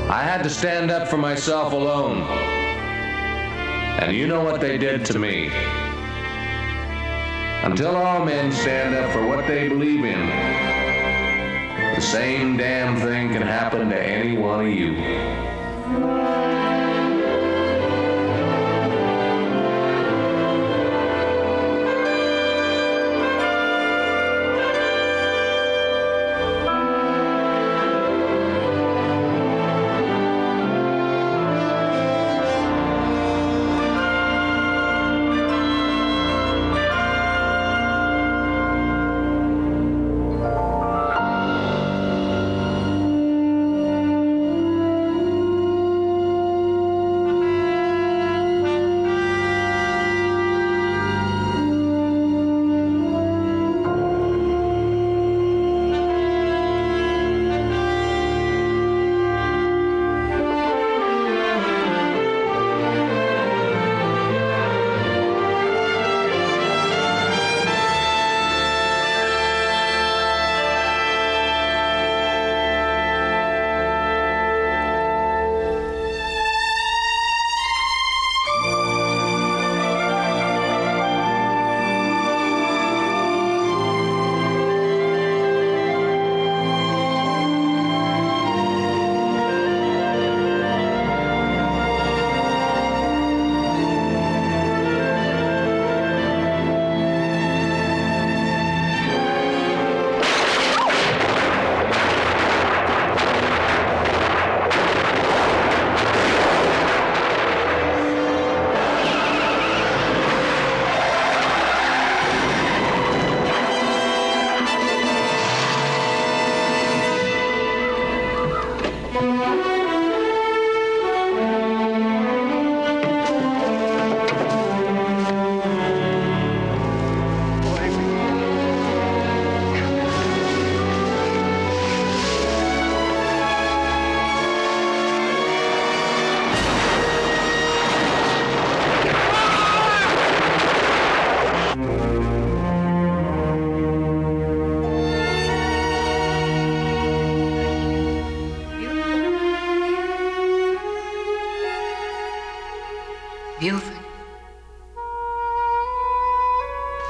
I had to stand up for myself alone. And you know what they did to me. Until all men stand up for what they believe in, the same damn thing can happen to any one of you. Buford.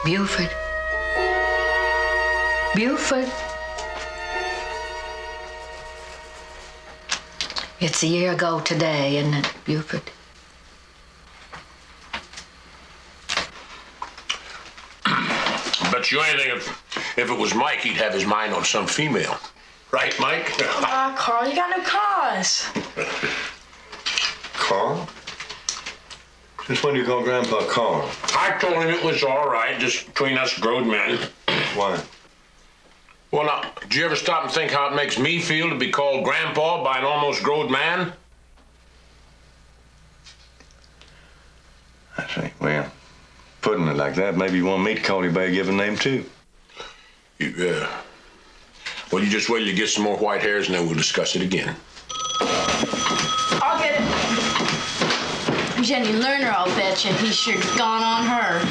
Buford. Buford. It's a year ago today, isn't it, Buford? Bet you anything if it was Mike, he'd have his mind on some female. Right, Mike? Ah, Carl, you got no cause. Carl? Since when do you call Grandpa Carl? I told him it was all right, just between us grown men. Why? Well, now, did you ever stop and think how it makes me feel to be called Grandpa by an almost grown man? I see. Well, putting it like that, maybe you want me to call you by a given name, too. Well, you just wait till you get some more white hairs and then we'll discuss it again. I'll get it. Jenny Lerner, I'll bet you. He's sure gone on her.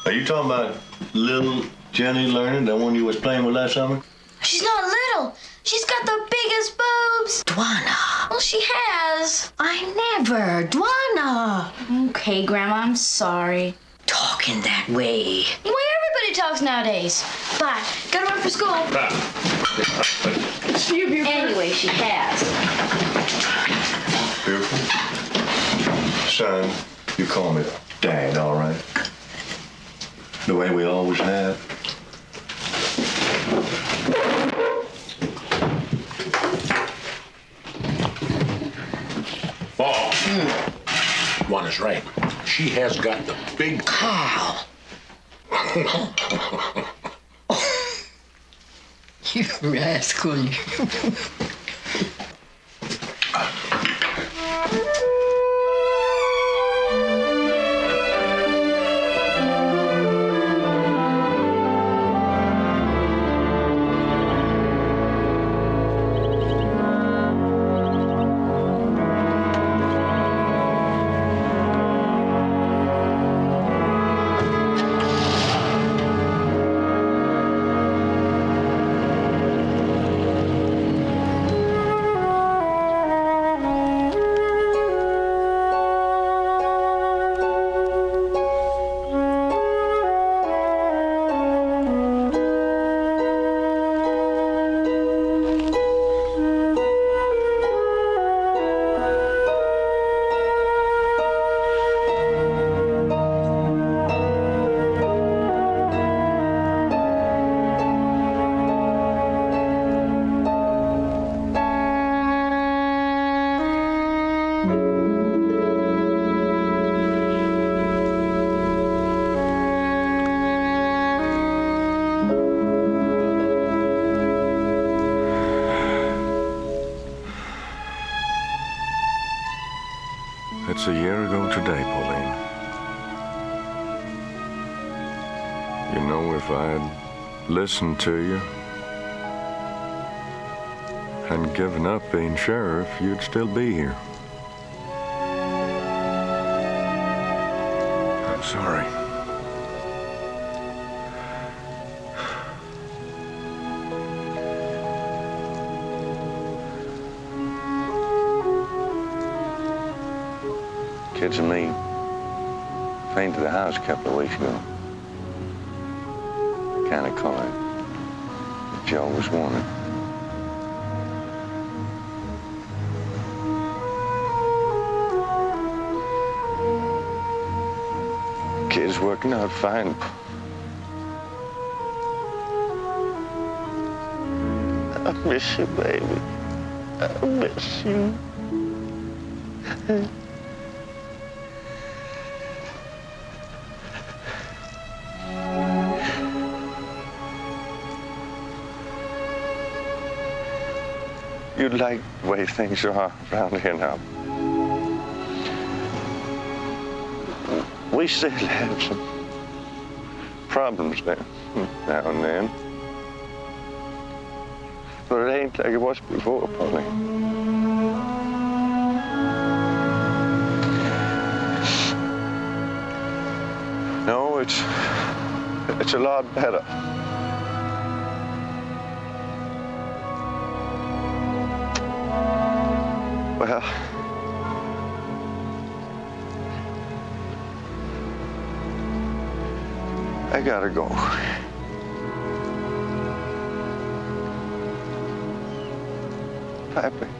Are you talking about little Jenny Lerner, the one you was playing with last summer? She's not little. She's got the biggest boobs. Dwana. Well, she has. I never. Dwana. Okay, Grandma, I'm sorry. Talking that way. The way everybody talks nowadays. Bye. Gotta run for school. Anyway, she has. Beautiful. Son, you call me Dad, all right? The way we always have. Oh, one is right. She has got the big... Carl. You rascal. It's a year ago today, Pauline. You know, if I had listened to you and given up being sheriff, you'd still be here. I'm sorry. Kids and me came to the house a couple of weeks ago. Kind of caught it. Joe was wanted. Kids working out fine. I miss you, baby. I miss you. You'd like the way things are around here now. We still have some problems there now and then. But it ain't like it was before, Pauline. No, it's a lot better. Well, I gotta go. Bye, baby.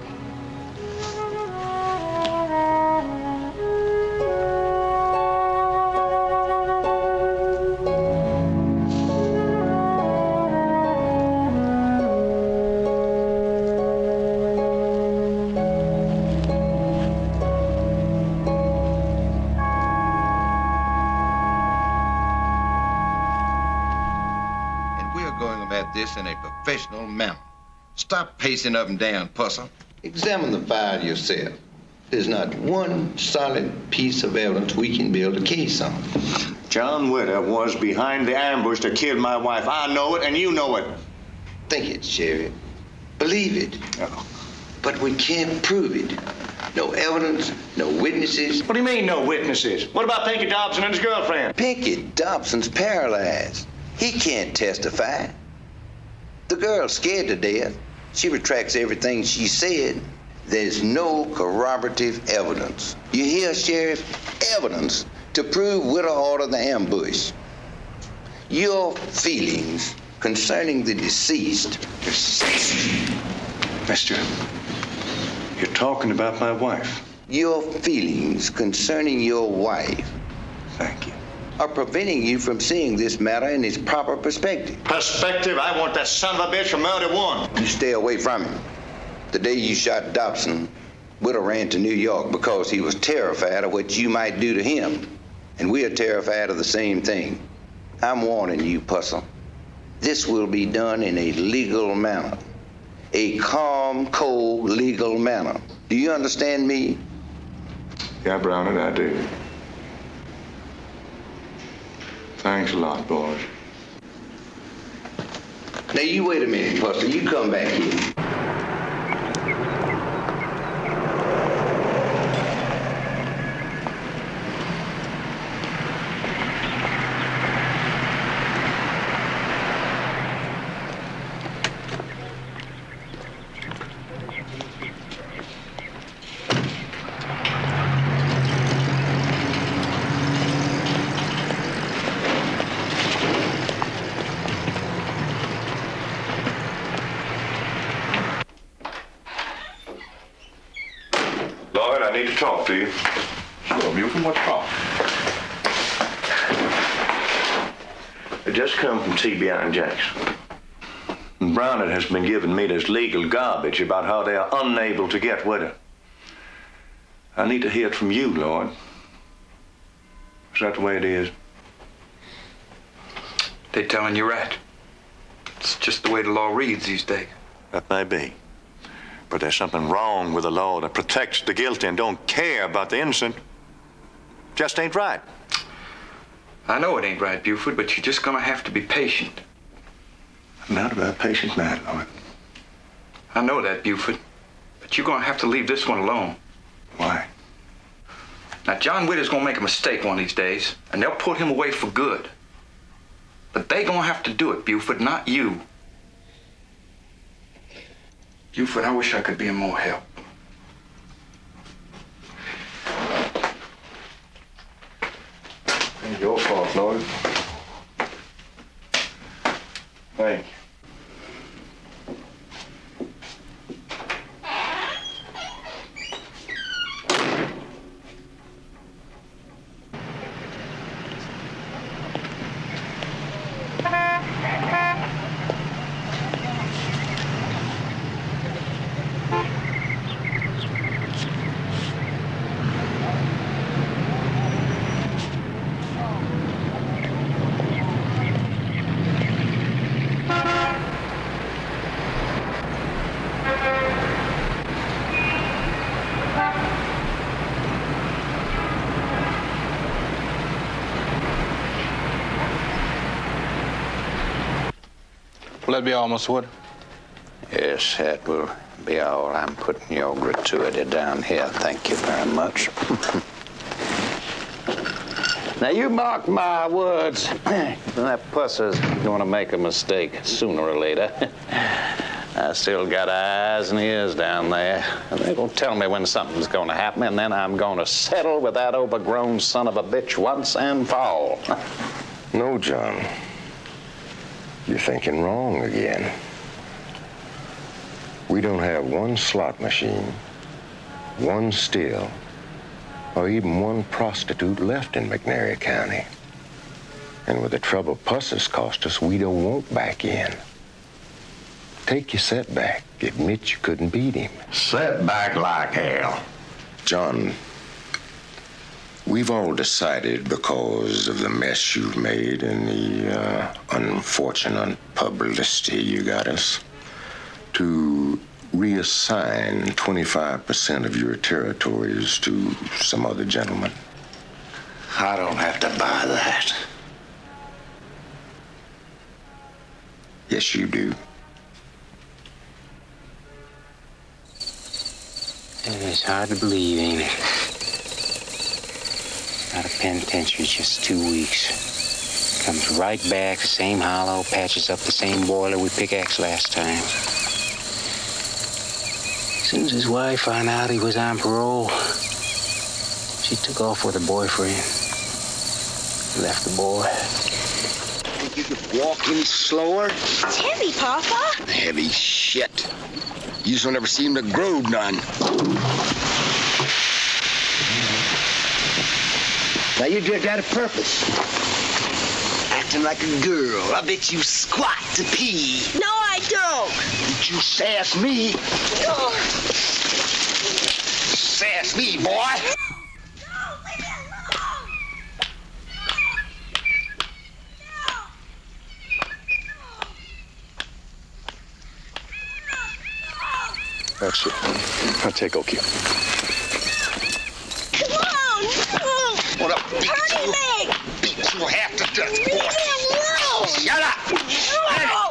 This in a professional manner. Stop pacing up and down, Pusser. Examine the file yourself. There's not one solid piece of evidence we can build a case on. John Witter was behind the ambush that killed my wife. I know it, and you know it. Think it, Sheriff. Believe it. Oh. But we can't prove it. No evidence, no witnesses. What do you mean, no witnesses? What about Pinky Dobson and his girlfriend? Pinky Dobson's paralyzed. He can't testify. The girl's scared to death. She retracts everything she said. There's no corroborative evidence. You hear, Sheriff? Evidence to prove Witter ordered the ambush. Your feelings concerning the deceased. Mister, you're talking about my wife. Your feelings concerning your wife. Thank you. Are preventing you from seeing this matter in its proper perspective. Perspective? I want that son of a bitch from Murder One. You stay away from him. The day you shot Dobson, Witter ran to New York because he was terrified of what you might do to him. And we are terrified of the same thing. I'm warning you, Pusser. This will be done in a legal manner. A calm, cold, legal manner. Do you understand me? Yeah, Brownard, I do. Thanks a lot, boys. Now, you wait a minute, Pusser. You come back here. Lloyd, I need to talk to you. Sure, Mukin, what's wrong? I just come from TBI and Jackson. And Brownard has been giving me this legal garbage about how they are unable to get Witter. I need to hear it from you, Lloyd. Is that the way it is? They're telling you right. It's just the way the law reads these days. That may be. But there's something wrong with a law that protects the guilty and don't care about the innocent. Just ain't right. I know it ain't right, Buford, but you're just gonna have to be patient. I'm not about patience, man, Lloyd. I know that, Buford, but you're gonna have to leave this one alone. Why? Now, John Witter's gonna make a mistake one of these days, and they'll put him away for good. But they gonna have to do it, Buford, not you. Buford, I wish I could be of more help. It's your fault, Lloyd. Thank you. Will that be all, Mr. Wood? Yes, that will be all. I'm putting your gratuity down here. Thank you very much. Now, you mark my words. That pusser's going to make a mistake sooner or later. I still got eyes and ears down there. And they're going to tell me when something's going to happen, and then I'm going to settle with that overgrown son of a bitch once and for all. No, John. You're thinking wrong again. We don't have one slot machine, one still, or even one prostitute left in McNairy County. And with the trouble Pusses cost us, we don't want back in. Take your setback. Admit you couldn't beat him. Setback like hell. John, we've all decided, because of the mess you've made and the unfortunate publicity you got us, to reassign 25% of your territories to some other gentleman. I don't have to buy that. Yes, you do. It's hard to believe, ain't it? Out of penitentiary just 2 weeks. Comes right back, the same hollow, patches up the same boiler we pickaxed last time. As soon as his wife found out he was on parole, she took off with her boyfriend. Left the boy. Think you could walk any slower? It's heavy, Papa. Heavy shit. You just don't ever seem to grow none. Now you did that on purpose. Acting like a girl. I bet you squat to pee. No, I don't. Did you sass me? No. Sass me, boy. No, leave me alone. That's it. I'll take Oki. Come on. No. What up, beat Hurting you? me. Beat you half to death, Leave me boy. alone. Shut up. No.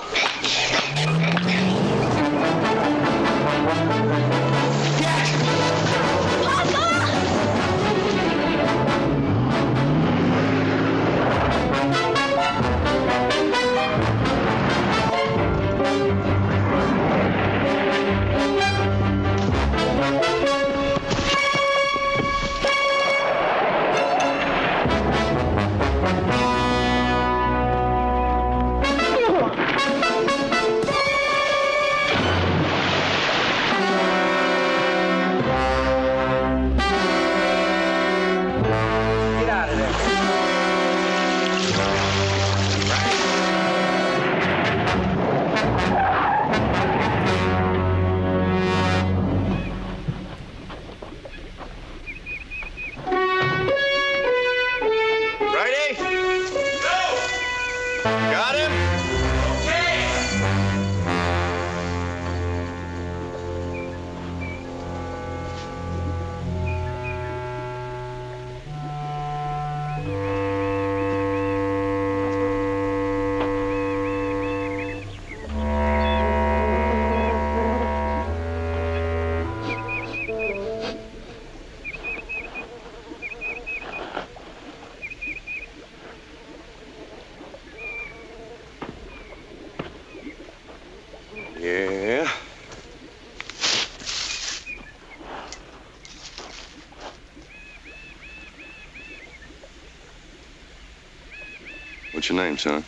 What's your name, son?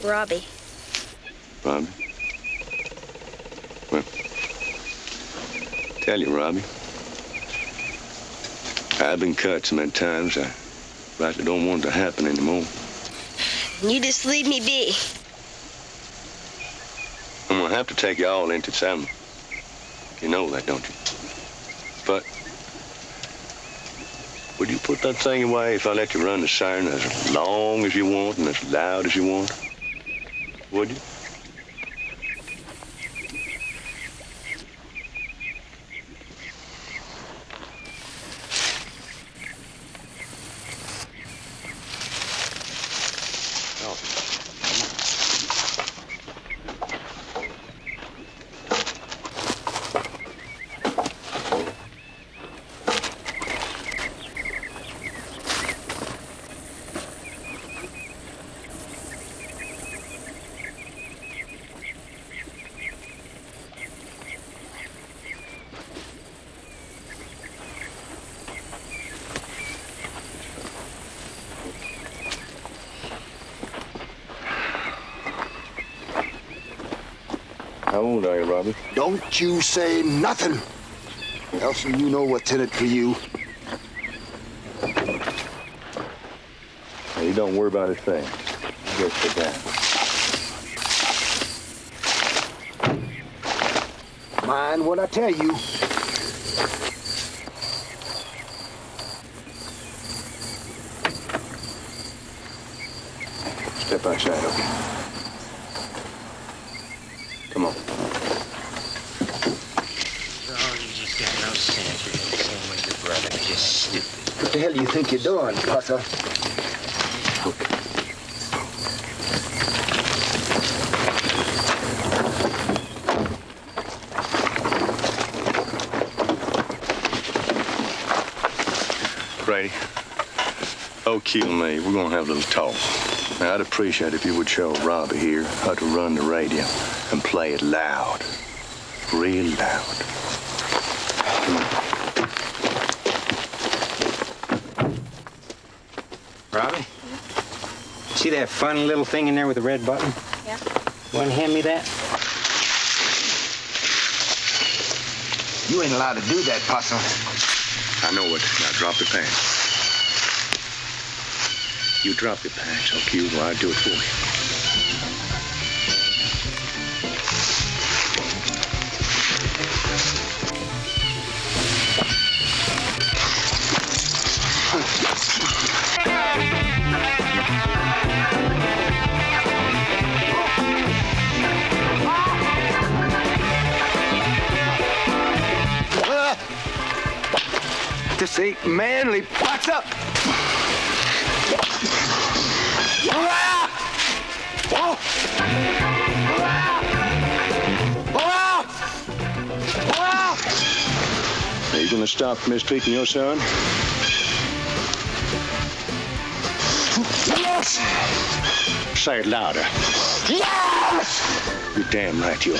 Robbie. Robbie? Well, tell you, Robbie, I've been cut so many times, I rightly don't want it to happen anymore. You just leave me be. I'm gonna have to take you all into Salmon. You know that, don't you? But would you put that thing away if I let you run the siren as long as you want and as loud as you want? Would you? How old are you, Robbie? Don't you say nothing. Else you know what's in it for you. Now, you don't worry about a thing. Just sit down. Mind what I tell you. Step outside, okay? Come on. Oh, you just got no sense. You're the same way your brother. You're just stupid. What the hell do you think you're doing, Pusser? Brady, O'Keel and me, we're gonna have a little talk. Now, I'd appreciate if you would show Robbie here how to run the radio and play it loud. Real loud. Come on. Robbie? See that fun little thing in there with the red button? Yeah. Want to hand me that? You ain't allowed to do that, Pusser. I know it. Now drop the pants. You drop your pants, O'Keel, while I do it for you. This ain't manly. What's up? Are you gonna stop mistreating your son? Yes! Say it louder. Yes! You're damn right you are.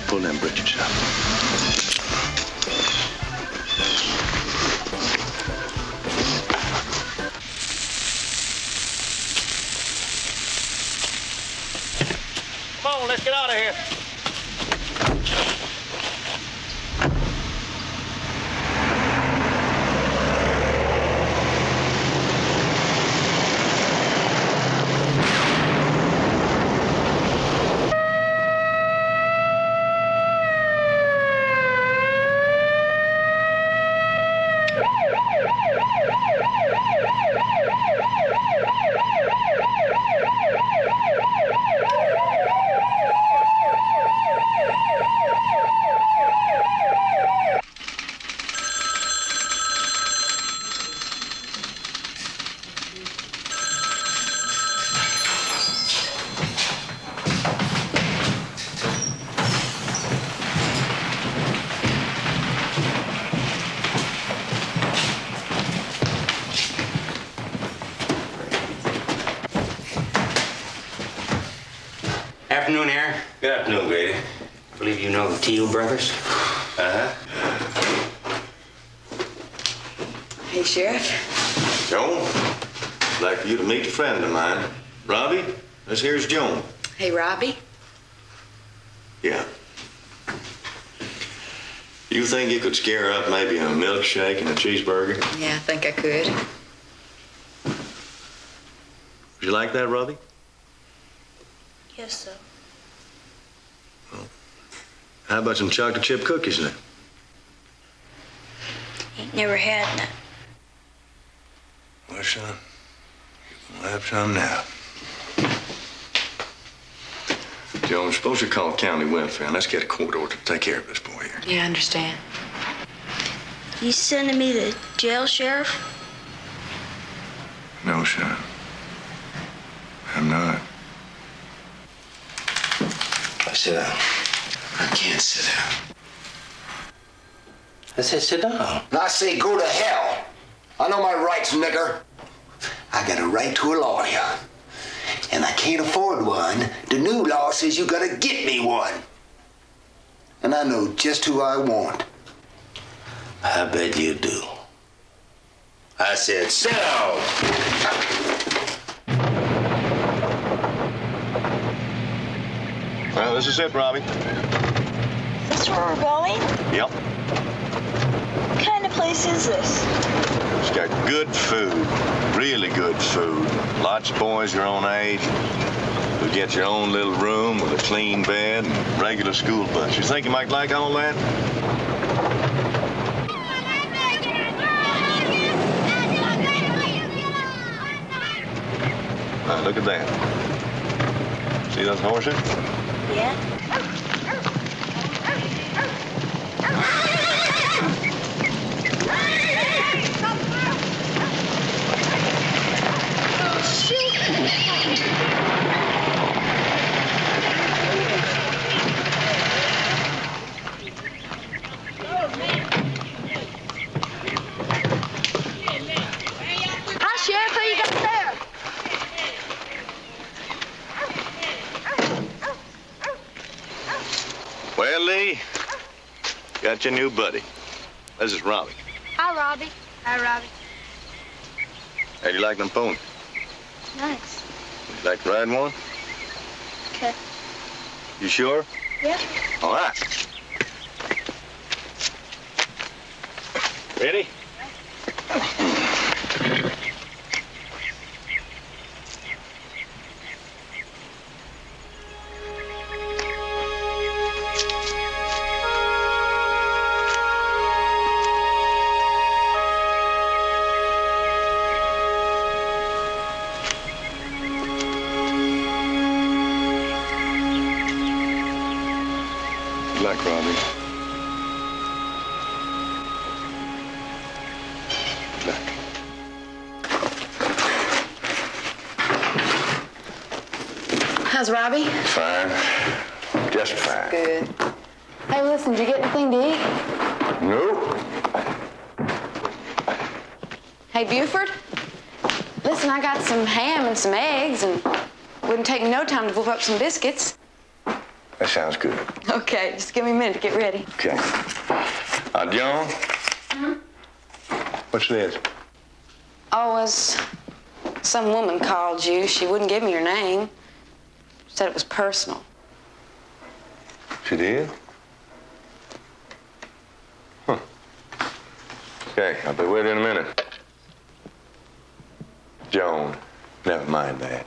Pull them britches up. Come on, let's get out of here. Afternoon, Aaron. Good afternoon, Grady. I believe you know the Teal brothers. Uh-huh. Hey, Sheriff. Joan, I'd like for you to meet a friend of mine. Robbie, this here's Joan. Hey, Robbie. Yeah. You think you could scare up maybe a milkshake and a cheeseburger? Yeah, I think I could. Would you like that, Robbie? Yes, sir. How about some chocolate chip cookies now? Ain't never had none. Well, son, you'll have some now. Joan, suppose you call county welfare and let's get a court order to take care of this boy here. Yeah, I understand. You sending me to jail, Sheriff? No, son. I'm not. Sit down. I can't sit down. I said sit down. I say go to hell. I know my rights, nigger. I got a right to a lawyer. And I can't afford one. The new law says you gotta get me one. And I know just who I want. I bet you do. I said sit down. Well, this is it, Robbie. This where we're going? Yep. What kind of place is this? It's got good food, really good food. Lots of boys your own age. You'll get your own little room with a clean bed and regular school bus. You think you might like all that? Now, look at that. See those horses? Yeah. Hi, Sheriff. Who you got there? Well, Lee, got your new buddy. This is Robbie. Hi, Robbie. Hi, Robbie. How do you like them ponies? Nice. Would you like to ride one? Okay. You sure? Yeah. All right. Ready? Good luck, Robbie. Good luck. How's Robbie? Fine. Just fine. Good. Hey, listen, did you get anything to eat? Nope. Hey, Buford? Listen, I got some ham and some eggs, and wouldn't take me no time to whip up some biscuits. That sounds good. Okay, just give me a minute to get ready. Okay. Joan? What's this? Oh, was some woman called you. She wouldn't give me her name. Said it was personal. She did? Huh. Okay, I'll be with you in a minute. Joan, never mind that.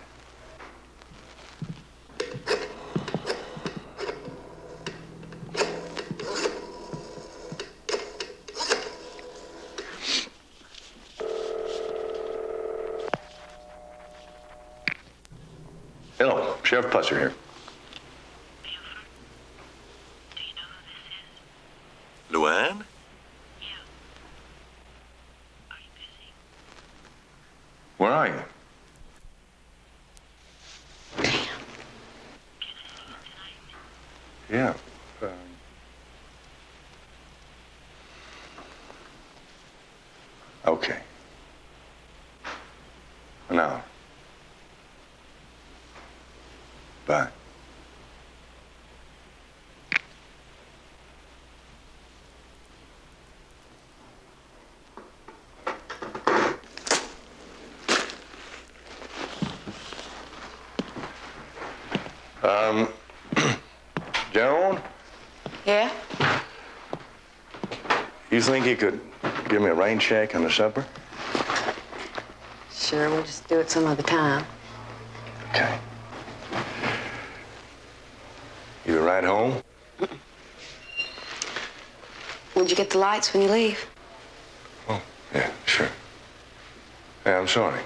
Hello, Sheriff Pusser here. Luann? Where are you? Yeah. Okay. An hour. Bye. Joan, Yeah? you think you could give me a rain check on the supper? Sure, we'll just do it some other time. Okay. You ride home? Would you get the lights when you leave? Oh, yeah, sure. Yeah, I'm sorry.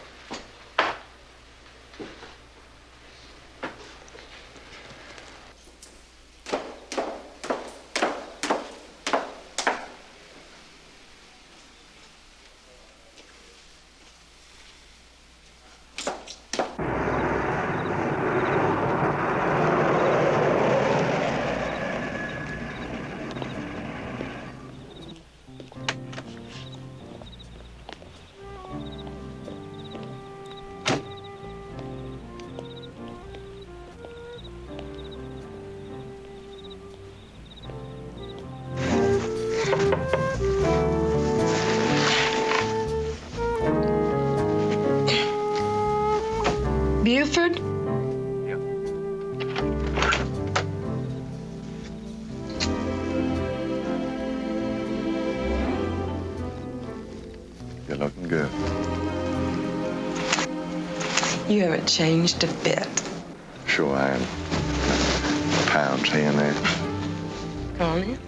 Buford? You're looking good. You haven't changed a bit. Sure I am. Pounds here and there. Come on in.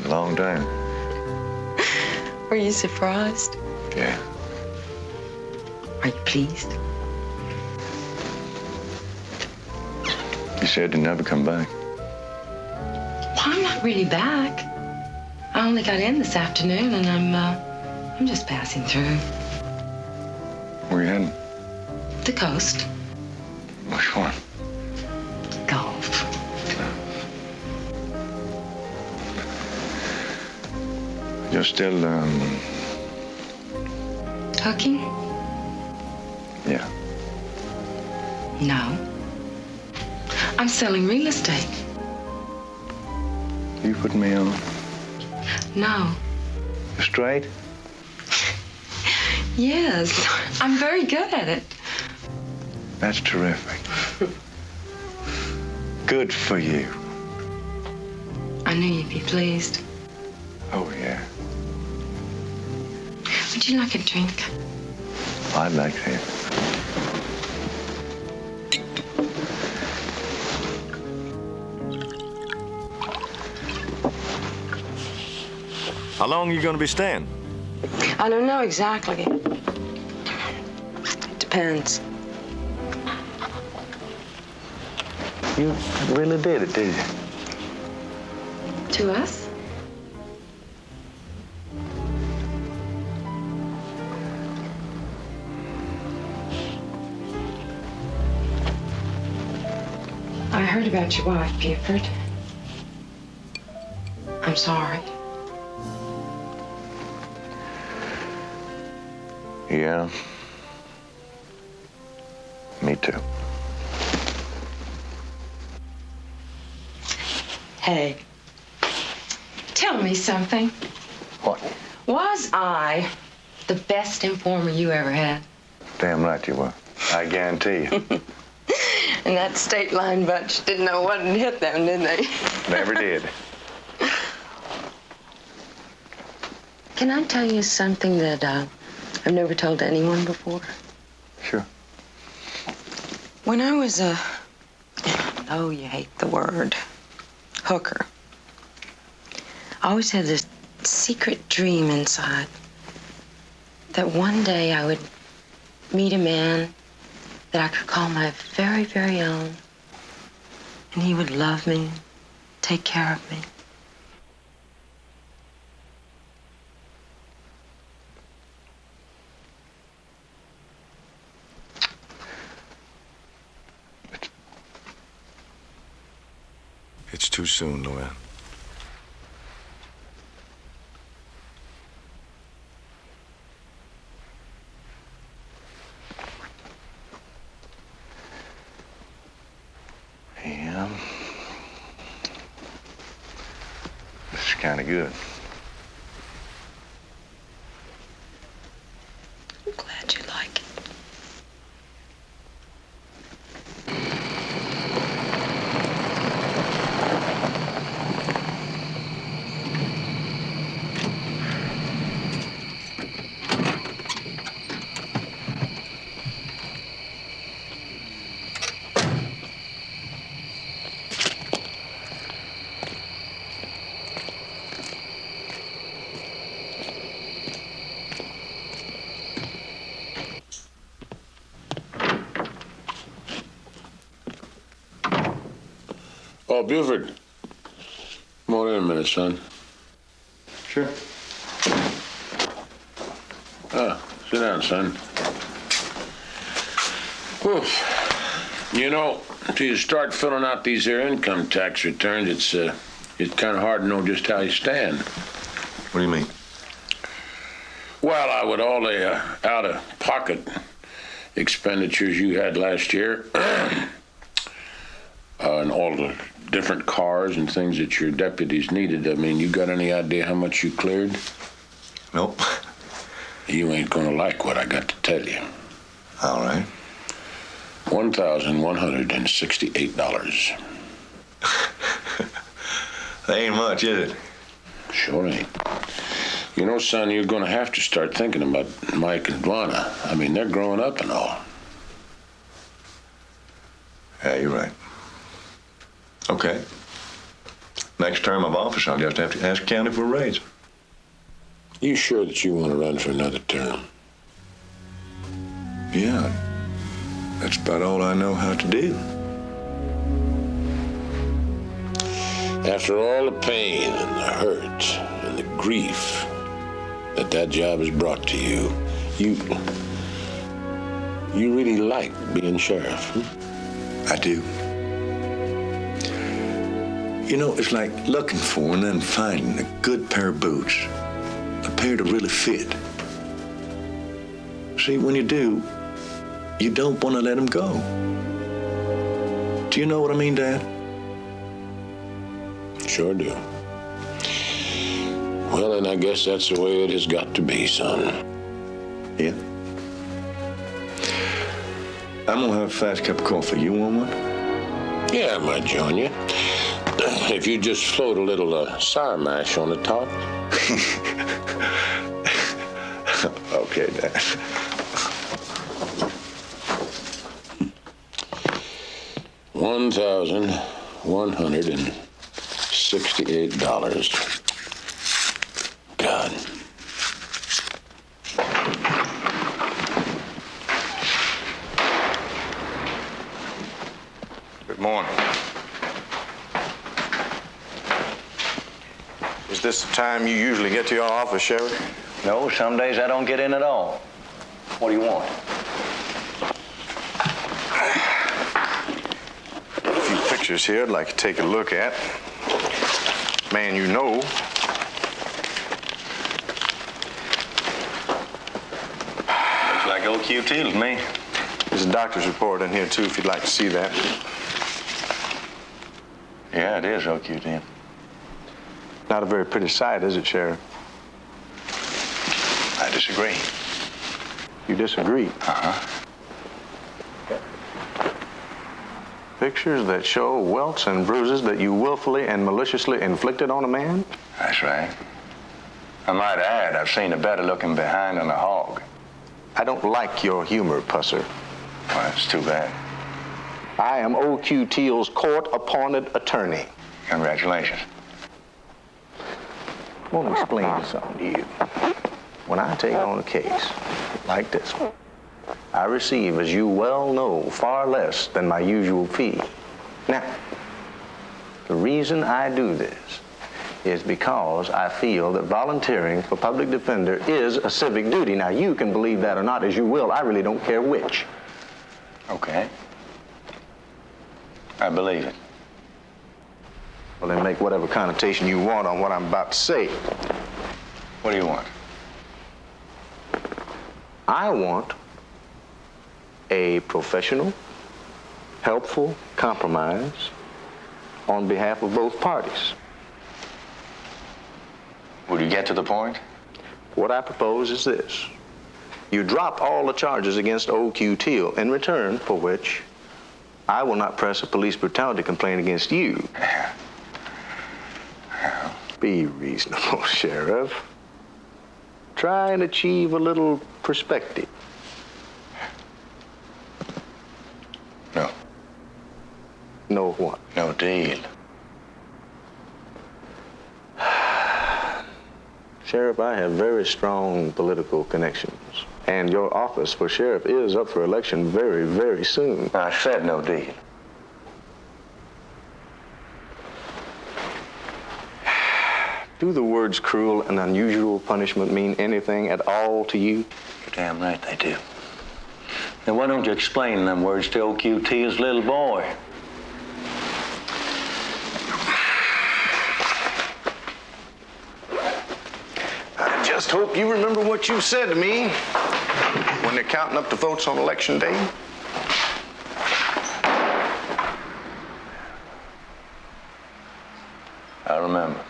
Long time. Were you surprised? Yeah. Are you pleased? You said to never come back. Well, I'm not really back. I only got in this afternoon, and I'm just passing through. Where you heading? The coast. Which one? Golf. You're still, Hooking? Yeah. No. I'm selling real estate. You putting me on? No. Straight? Yes. I'm very good at it. That's terrific. Good for you. I knew you'd be pleased. Oh, yeah. Would you like a drink? I'd like that. How long are you going to be staying? I don't know exactly. It depends. You really did it, did you? To us? I heard about your wife, Buford. I'm sorry. Yeah. Me too. Hey, tell me something. What? Was I the best informer you ever had? Damn right you were. I guarantee you. And that state line bunch didn't know what had hit them, did they? Never did. Can I tell you something that I've never told anyone before? Sure. When I was oh, you hate the word, hooker, I always had this secret dream inside that one day I would meet a man that I could call my very, very own, and he would love me, take care of me. It's too soon, Luann. Yeah. This is kind of good. Oh, Buford. Come on in a minute, son. Sure. Sit down, son. Whew. You know, until you start filling out these here income tax returns, it's kind of hard to know just how you stand. What do you mean? Well, with all the out-of-pocket expenditures you had last year, and all the different cars and things that your deputies needed, I mean, you got any idea how much you cleared? Nope. You ain't gonna like what I got to tell you. All right. $1,168. That ain't much, is it? Sure ain't. You know, son, you're gonna have to start thinking about Mike and Dwana. I mean, they're growing up and all. Yeah, you're right. Okay. Next term of office, I'll just have to ask county for a raise. You sure that you want to run for another term? Yeah. That's about all I know how to do. After all the pain and the hurt and the grief that job has brought to you, you really like being sheriff? I do. You know, it's like looking for and then finding a good pair of boots. A pair to really fit. See, when you do, you don't want to let them go. Do you know what I mean, Dad? Sure do. Well, then I guess that's the way it has got to be, son. Yeah. I'm gonna have a fast cup of coffee. You want one? Yeah, I might join you. If you just float a little sour mash on the top. Okay, Dad. $1,168. God. Good morning. Is this the time you usually get to your office, Sheriff? No, some days I don't get in at all. What do you want? A few pictures here I'd like to take a look at. Man you know. Looks like old QT to me. There's a doctor's report in here, too, if you'd like to see that. Yeah, it is OQT. Not a very pretty sight, is it, Sheriff? I disagree. You disagree? Uh-huh. Pictures that show welts and bruises that you willfully and maliciously inflicted on a man? That's right. I might add, I've seen a better looking behind than a hog. I don't like your humor, Pusser. Well, that's too bad. I am OQT's court-appointed attorney. Congratulations. I want to explain something to you. When I take on a case like this one, I receive, as you well know, far less than my usual fee. Now, the reason I do this is because I feel that volunteering for public defender is a civic duty. Now, you can believe that or not as you will. I really don't care which. Okay. I believe it. Well, then make whatever connotation you want on what I'm about to say. What do you want? I want a professional, helpful compromise on behalf of both parties. Would you get to the point? What I propose is this. You drop all the charges against OQT, in return for which I will not press a police brutality complaint against you. Be reasonable, Sheriff. Try and achieve a little perspective. No. No what? No deal. Sheriff, I have very strong political connections. And your office for sheriff is up for election very, very soon. I said no deal. Do the words cruel and unusual punishment mean anything at all to you? You're damn right they do. Now, why don't you explain them words to old QT's little boy? I just hope you remember what you said to me when they're counting up the votes on election day. I remember.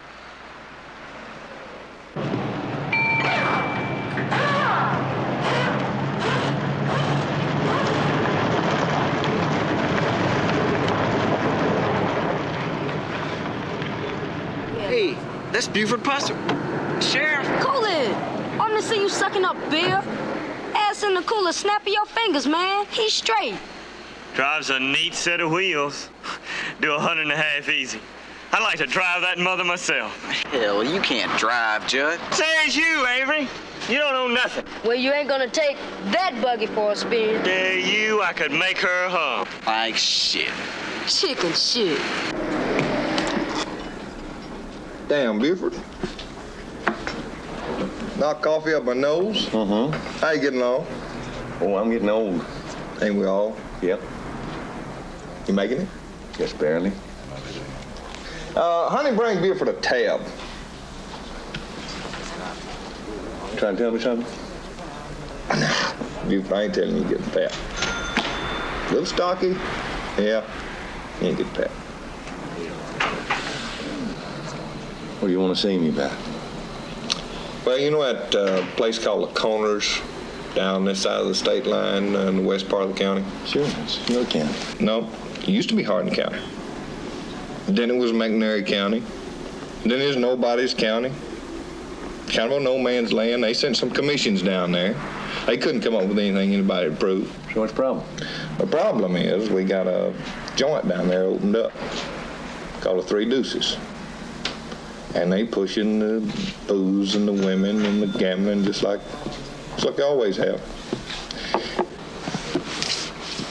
Hey, that's Buford Pusser. Sheriff. Cooley, I want to see you sucking up beer. Ass in the cooler, snapping your fingers, man. He's straight. Drives a neat set of wheels. Do 150 easy. I'd like to drive that mother myself. Hell, you can't drive, Judd. Says you, Avery. You don't know nothing. Well, you ain't gonna take that buggy for a spin. Dare you, I could make her hum. Like shit. Chicken shit. Damn, Buford. Knock coffee up my nose. How you getting along? Oh, I'm getting old. Ain't we all? Yep. You making it? Just barely. Honey, bring Buford a tab. Trying to tell me something? Buford, I ain't telling you getting fat. Little stocky? Yeah. You ain't getting fat. What do you want to see me about? Well, you know that place called the Corners down this side of the state line in the west part of the county? Sure, it's your county. No, it used to be Hardin County. Then it was McNairy County. Then it was Nobody's County. Kind of a no man's land. They sent some commissions down there. They couldn't come up with anything anybody would prove. So what's the problem? The problem is we got a joint down there opened up called the Three Deuces. And they pushing the booze and the women and the gambling just like they always have.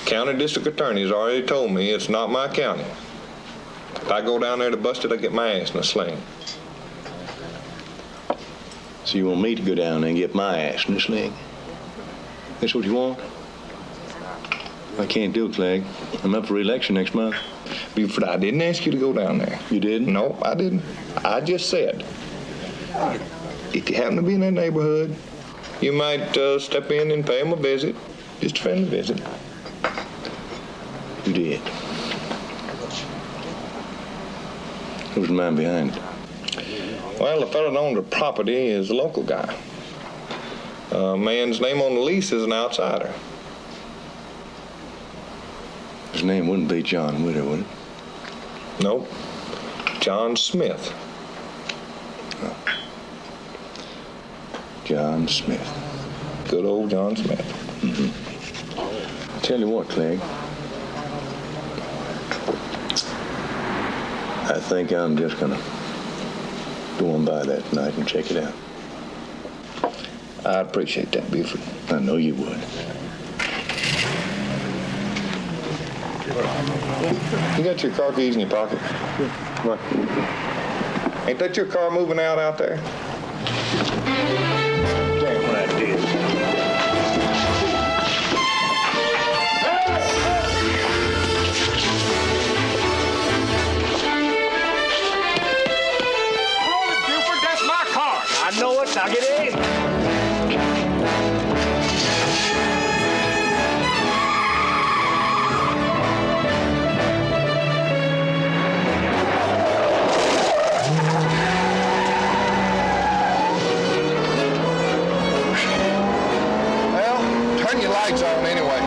County district attorney's already told me it's not my county. If I go down there to bust it, I get my ass in a sling. So you want me to go down there and get my ass in a sling? That's what you want? I can't do it, Clegg. I'm up for re-election next month. Buford, I didn't ask you to go down there. You didn't? No, I didn't. I just said, if you happen to be in that neighborhood, you might step in and pay them a visit. Just a friendly visit. You did. Who's the man behind it? Well, the fellow that owned the property is a local guy. Man's name on the lease is an outsider. His name wouldn't be John Witter, would it? Nope. John Smith. Oh. John Smith. Good old John Smith. Mm-hmm. Tell you what, Clegg. I think I'm just gonna go on by that tonight and check it out. I'd appreciate that, Buford. I know you would. You got your car keys in your pocket? What? Ain't that your car moving out there? Damn what I did. Buford, that's my car. I know it. Now get in. Turn your lights on anyway.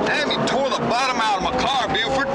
Damn, you tore the bottom out of my car, Buford.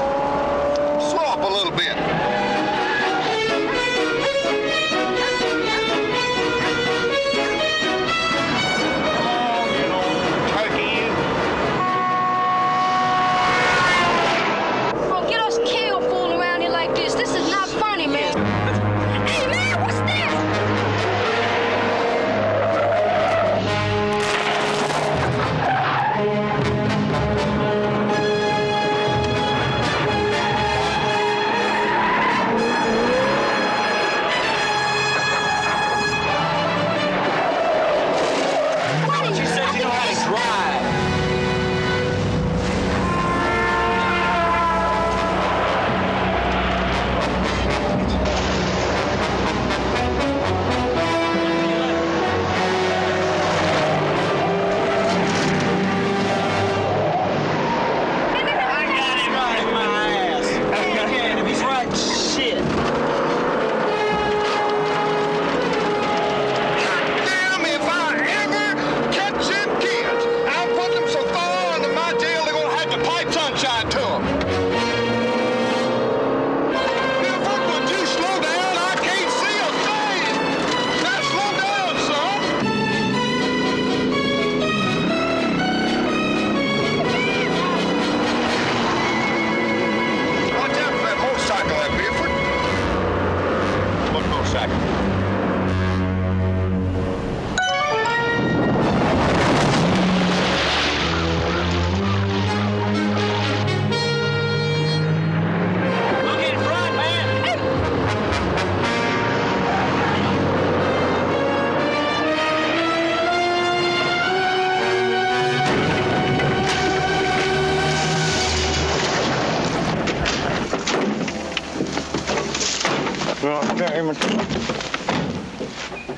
Damn it.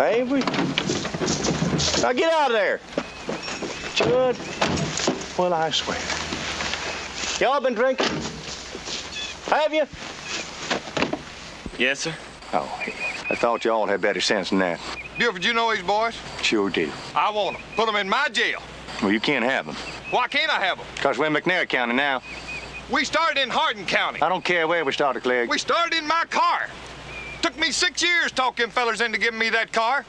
Avery? Now get out of there. Judd. Well, I swear. Y'all been drinking? Have you? Yes, sir. Oh, I thought y'all had better sense than that. Buford, you know these boys? Sure do. I want them. Put them in my jail. Well, you can't have them. Why can't I have them? Because we're in McNair County now. We started in Hardin County. I don't care where we started, Clegg. We started in my car. Took me 6 years to talk them fellers into giving me that car.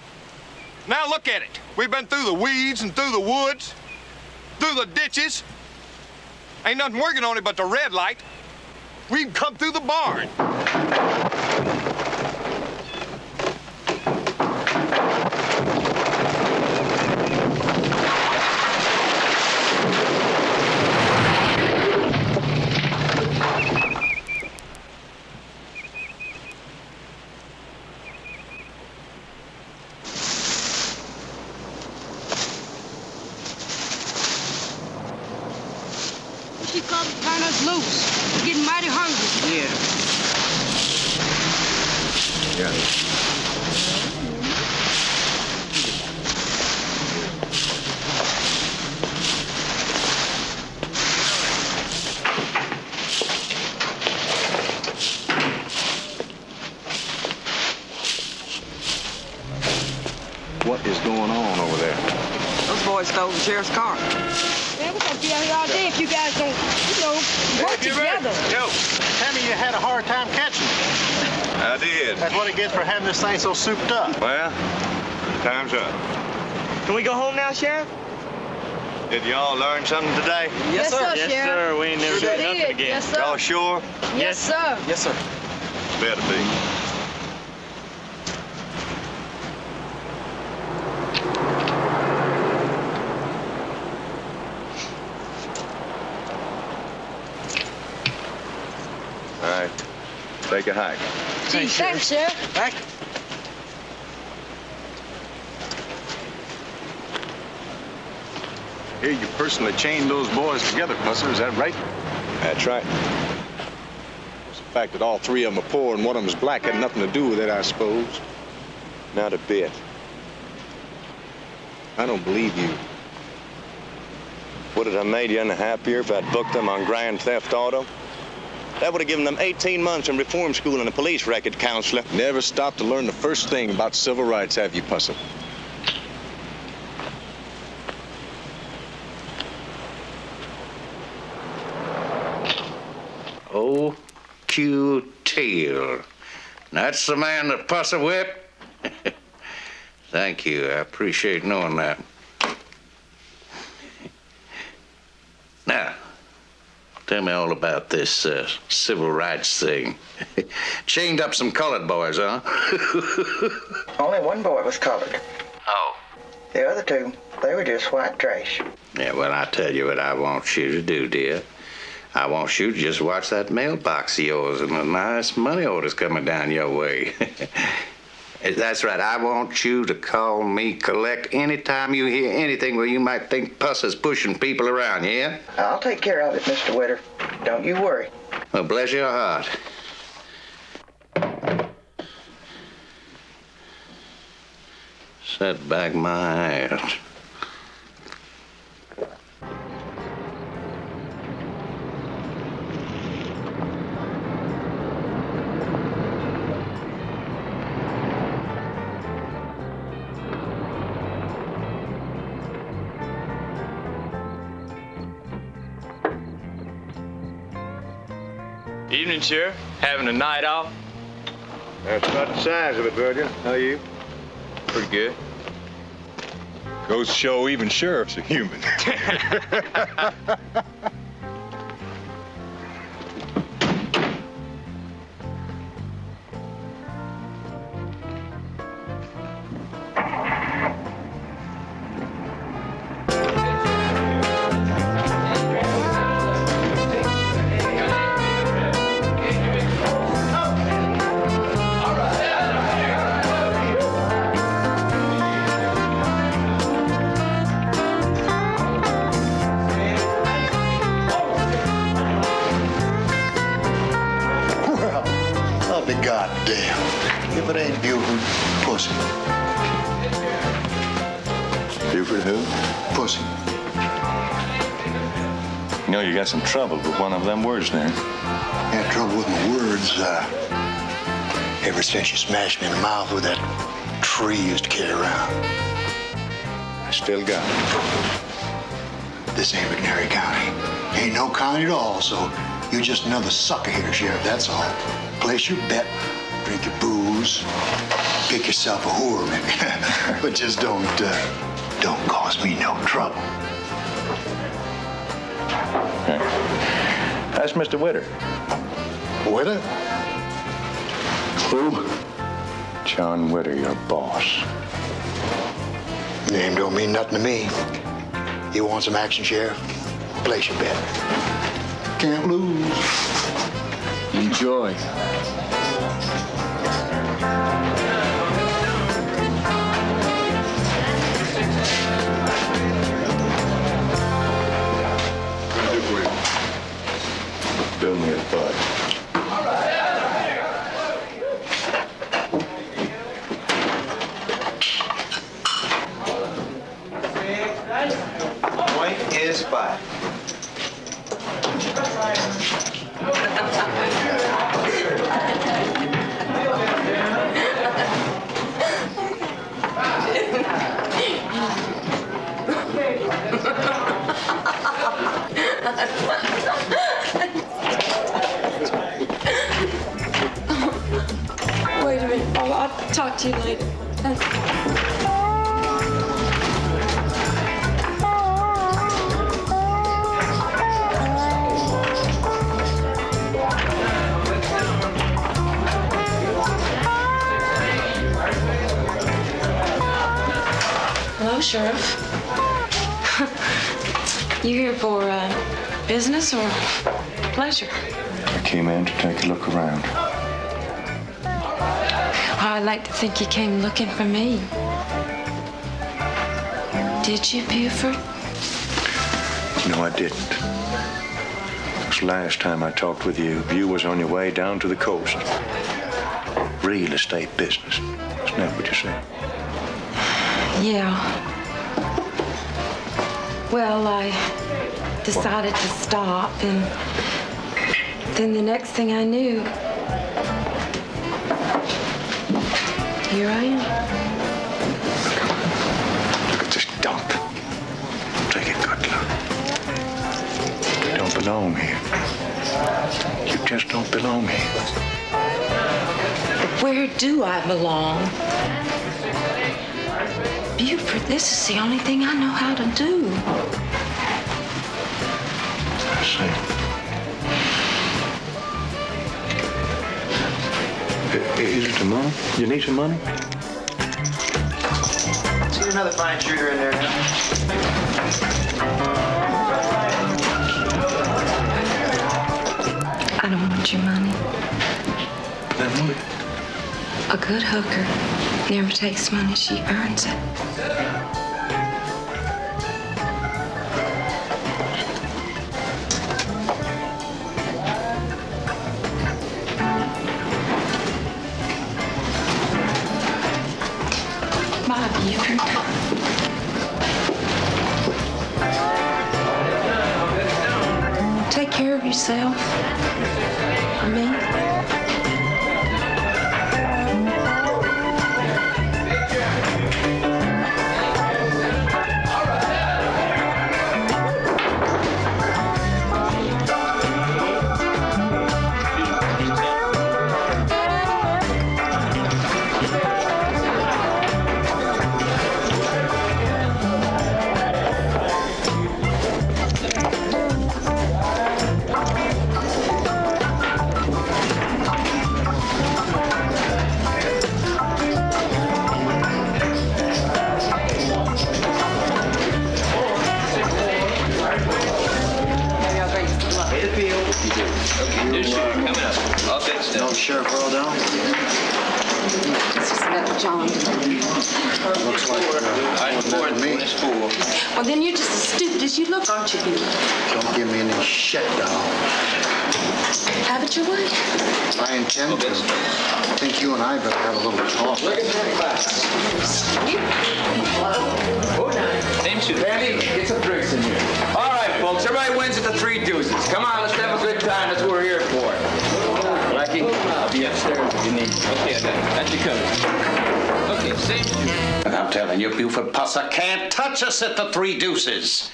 Now look at it. We've been through the weeds and through the woods, through the ditches. Ain't nothing working on it but the red light. We've come through the barn. She come to turn us loose. We're getting mighty hungry. What is going on over there? Those boys stole the sheriff's car. Man, we're gonna be out here all day if you guys don't, work together. Yo, tell me you had a hard time catching it. I did. That's what it gets for having this thing so souped up. Well, time's up. Can we go home now, Sheriff? Did y'all learn something today? Yes, sir, Yes, Sheriff. sir. We ain't never Sure doing nothing did. again. Yes, sir. Y'all sure? Yes, sir. Yes, sir. Better be. All right, take a hike. Gee, thanks, Sheriff. Thank you. Here, you personally chained those boys together, Pusser, is that right? That's right. The fact that all three of them are poor and one of them is black had nothing to do with it, I suppose. Not a bit. I don't believe you. Would it have made you any happier if I'd booked them on grand theft auto? That would have given them 18 months in reform school and a police record counselor. Never stopped to learn the first thing about civil rights, have you, Pusser? Oh, Q Tail. That's the man that Pusser whipped? Thank you. I appreciate knowing that. Now, tell me all about this civil rights thing. Chained up some colored boys, huh? Only one boy was colored. Oh. The other two, they were just white trash. Yeah, well, I tell you what I want you to do, dear. I want you to just watch that mailbox of yours and the nice money orders coming down your way. That's right. I want you to call me collect anytime you hear anything where you might think Pusser's pushing people around, yeah? I'll take care of it, Mr. Witter. Don't you worry. Well, bless your heart. Set back my ass. Evening, Sheriff. Having a night off? That's about the size of it, Virgil. How are you? Pretty good. Goes to show even sheriffs are human. I'll be goddamn if it ain't Buford Pussy. Buford who? Pussy. You know, you got some trouble with one of them words there. Had trouble with my words ever since you smashed me in the mouth with that tree you used to carry around. I still got it. This ain't McNairy County. Ain't no county at all, so you're just another sucker here, Sheriff, that's all. Place your bet, drink your booze, pick yourself a whore, maybe. But just don't cause me no trouble. That's Mr. Witter. Witter? Who? John Witter, your boss. Name don't mean nothing to me. You want some action, Sheriff? Place your bet. Can't lose. Enjoy. Build me a bud. Point is 5. Wait a minute. I'll talk to you later. Hello, Sheriff. You here for business or pleasure? I came in to take a look around. I'd like to think you came looking for me. Did you, Buford? No, I didn't. This last time I talked with you, you was on your way down to the coast. Real estate business. Isn't that what you said? Yeah. Well, I decided to stop, and then the next thing I knew, here I am. Look at this dump. Take it good, look. You don't belong here. You just don't belong here. Where do I belong? Buford, this is the only thing I know how to do. I see. Is it the money? You need some money? See another fine shooter in there now. I don't want your money. Then what? A good hooker never takes money, she earns it. Bye, Buford. Take care of yourself. For me. No, Sheriff, we're all down. It's just another John. Looks like me. Well, then you're just as stupid as you look, aren't you, Buford? Don't give me any shit, doll. Have it your way. I ain't intend to. I think you and I better have a little talk. Look at 25. Name shoot. Randy, get some drinks in here. All right, folks. Everybody wins at the Three Deuces. Come on, let's have a good time. That's what we're here for. Blackie, I'll be upstairs if you need me. Okay, I got you covered. Okay, same to you. And I'm telling you, Buford Pusser can't touch us at the Three Deuces.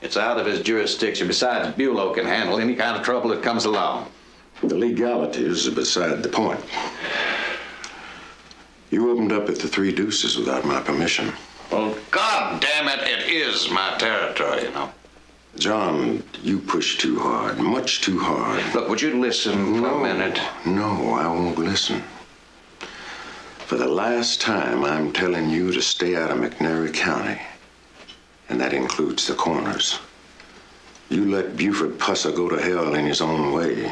It's out of his jurisdiction. Besides, Bulow can handle any kind of trouble that comes along. The legalities are beside the point. You opened up at the Three Deuces without my permission. Well, God damn it, it is my territory, you know. John, you pushed too hard, much too hard. Look, would you listen for a minute? No, I won't listen. For the last time, I'm telling you to stay out of McNairy County. And that includes the corners. You let Buford Pusser go to hell in his own way.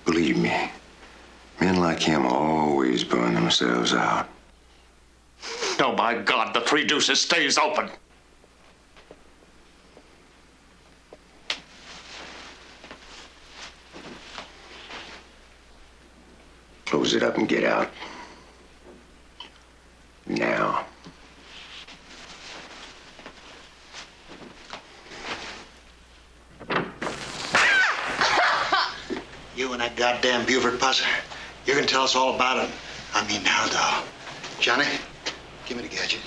Believe me, men like him always burn themselves out. Oh, my God, the Three Deuces stays open. Close it up and get out. Now. You and that goddamn Buford Pusser. You're gonna tell us all about it. I mean, now, though. Johnny, give me the gadget.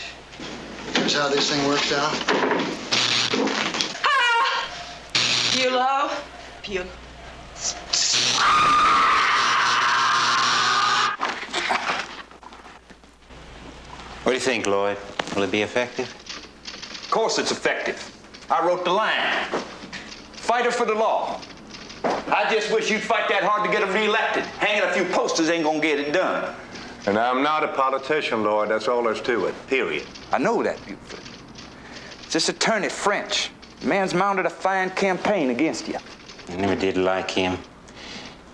Here's how this thing works out. Bulow. Bulow. What do you think, Lloyd? Will it be effective? Of course it's effective. I wrote the line. Fighter for the law. I just wish you'd fight that hard to get him reelected. Hanging a few posters ain't gonna get it done. And I'm not a politician, Lloyd. That's all there's to it. Period. I know that, Buford. It's this attorney, French. The man's mounted a fine campaign against you. I never did like him.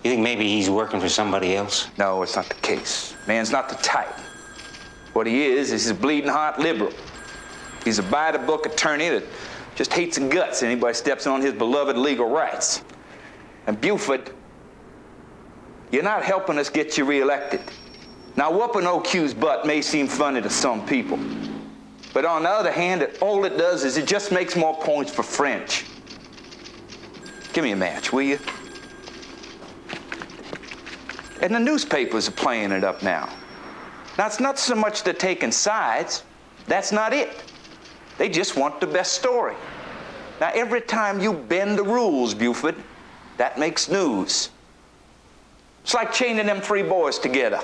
You think maybe he's working for somebody else? No, it's not the case. Man's not the type. What he is he's a bleeding heart liberal. He's a by-the-book attorney that just hates the guts anybody steps on his beloved legal rights. And Buford, you're not helping us get you reelected. Now, whooping OQ's butt may seem funny to some people. But on the other hand, all it does is it just makes more points for French. Give me a match, will you? And the newspapers are playing it up now. Now, it's not so much they're taking sides. That's not it. They just want the best story. Now, every time you bend the rules, Buford, that makes news. It's like chaining them three boys together,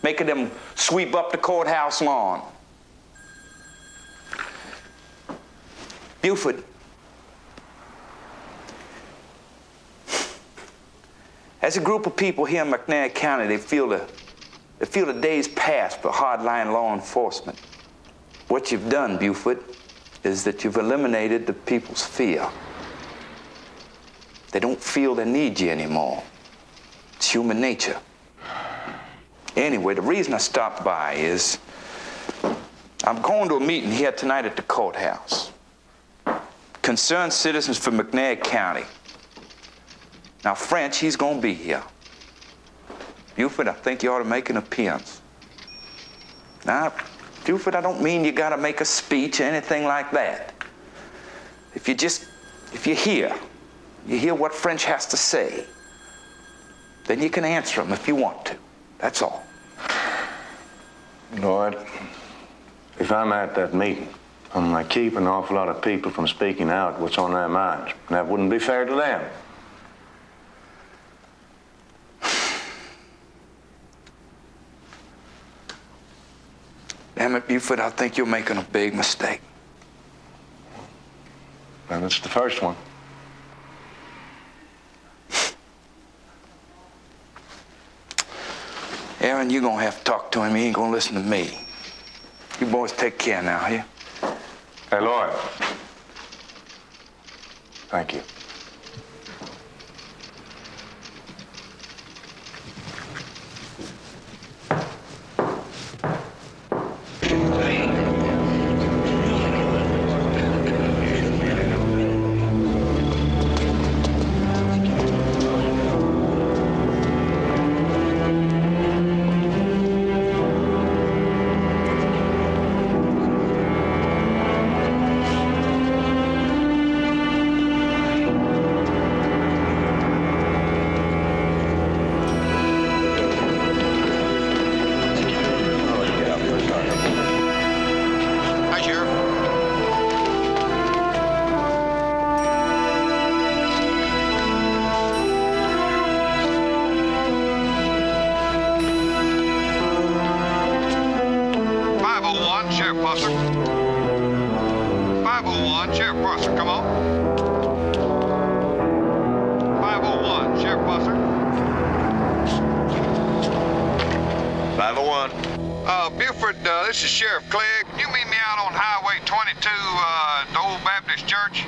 making them sweep up the courthouse lawn. Buford, as a group of people here in McNair County, they feel the days past for hardline law enforcement. What you've done, Buford, is that you've eliminated the people's fear. They don't feel they need you anymore. It's human nature. Anyway, the reason I stopped by is I'm going to a meeting here tonight at the courthouse. Concerned citizens from McNair County. Now, French, he's going to be here. Buford, I think you ought to make an appearance. Now, Buford, I don't mean you got to make a speech or anything like that. If you hear what French has to say, then you can answer him if you want to. That's all. Lloyd, if I'm at that meeting, I'm going to keep an awful lot of people from speaking out what's on their minds. And that wouldn't be fair to them. Damn it, Buford, I think you're making a big mistake. And it's the first one. Aaron, you're going to have to talk to him. He ain't going to listen to me. You boys take care now, yeah? Hey, Lloyd. Thank you. Buster. 501, Sheriff Buster, come on. 501, Sheriff Buster. 501. Buford, this is Sheriff Clegg. Can you meet me out on Highway 22, the Old Baptist Church?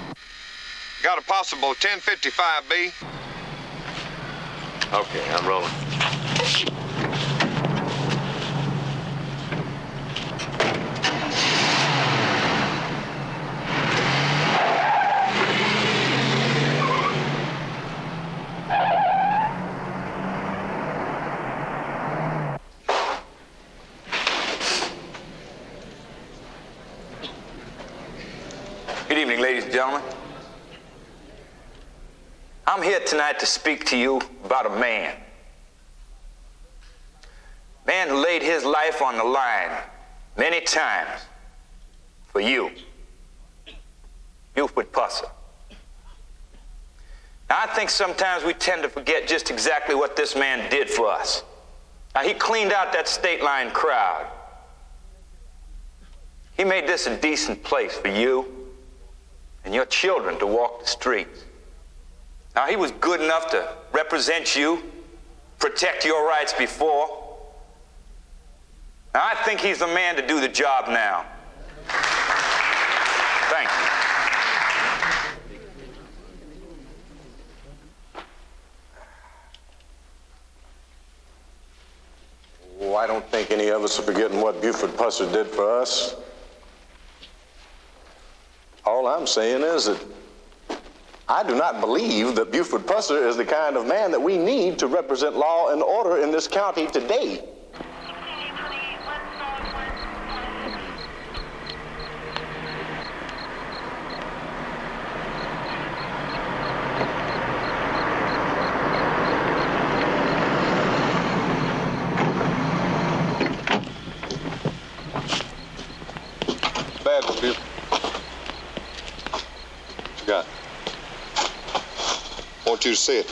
Got a possible 1055B. Okay, I'm rolling. Good evening, ladies and gentlemen. I'm here tonight to speak to you about a man. Man who laid his life on the line many times for you. Buford Pusser. Now, I think sometimes we tend to forget just exactly what this man did for us. Now, he cleaned out that state line crowd. He made this a decent place for you and your children to walk the streets. Now, he was good enough to represent you, protect your rights before. Now, I think he's the man to do the job now. Thank you. Oh, I don't think any of us are forgetting what Buford Pusser did for us. All I'm saying is that I do not believe that Buford Pusser is the kind of man that we need to represent law and order in this county today. Bad one, Buford. What you got? I want you to see it.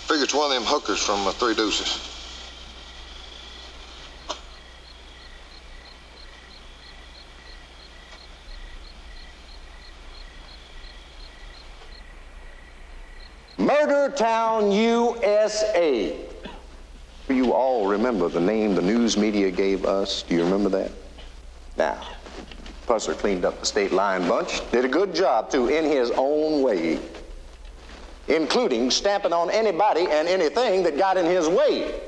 Figure it's one of them hookers from Three Deuces. Murder Town, USA. You all remember the name the news media gave us? Do you remember that? Now, Pusser cleaned up the state line bunch, did a good job, too, in his own way, including stamping on anybody and anything that got in his way.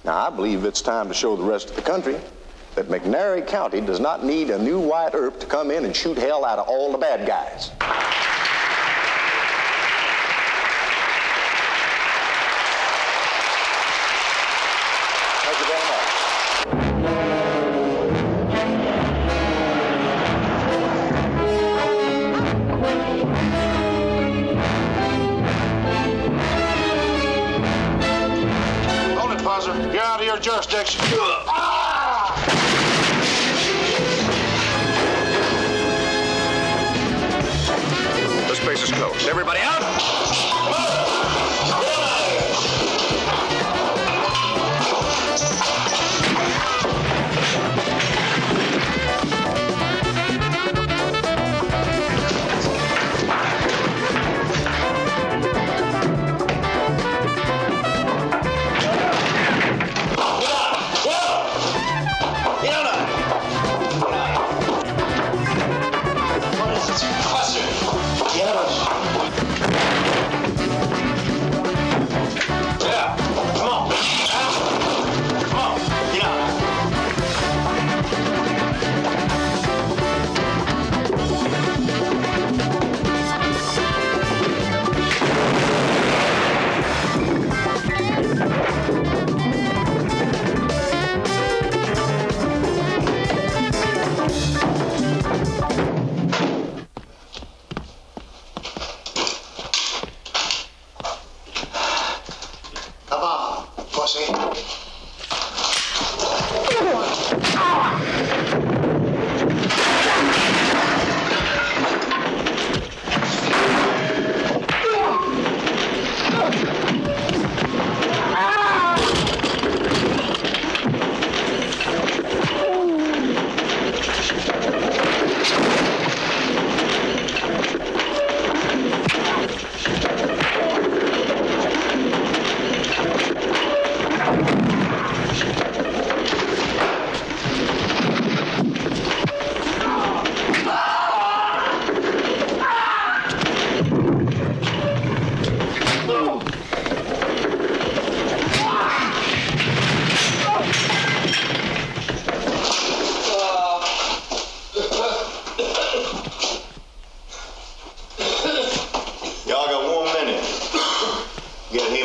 Now, I believe it's time to show the rest of the country that McNairy County does not need a new white earp to come in and shoot hell out of all the bad guys. Thank you very much. Hold it, Pusser. You're out of your jurisdiction. This place is closed. Everybody out! Come on, pussy.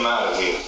him out of here.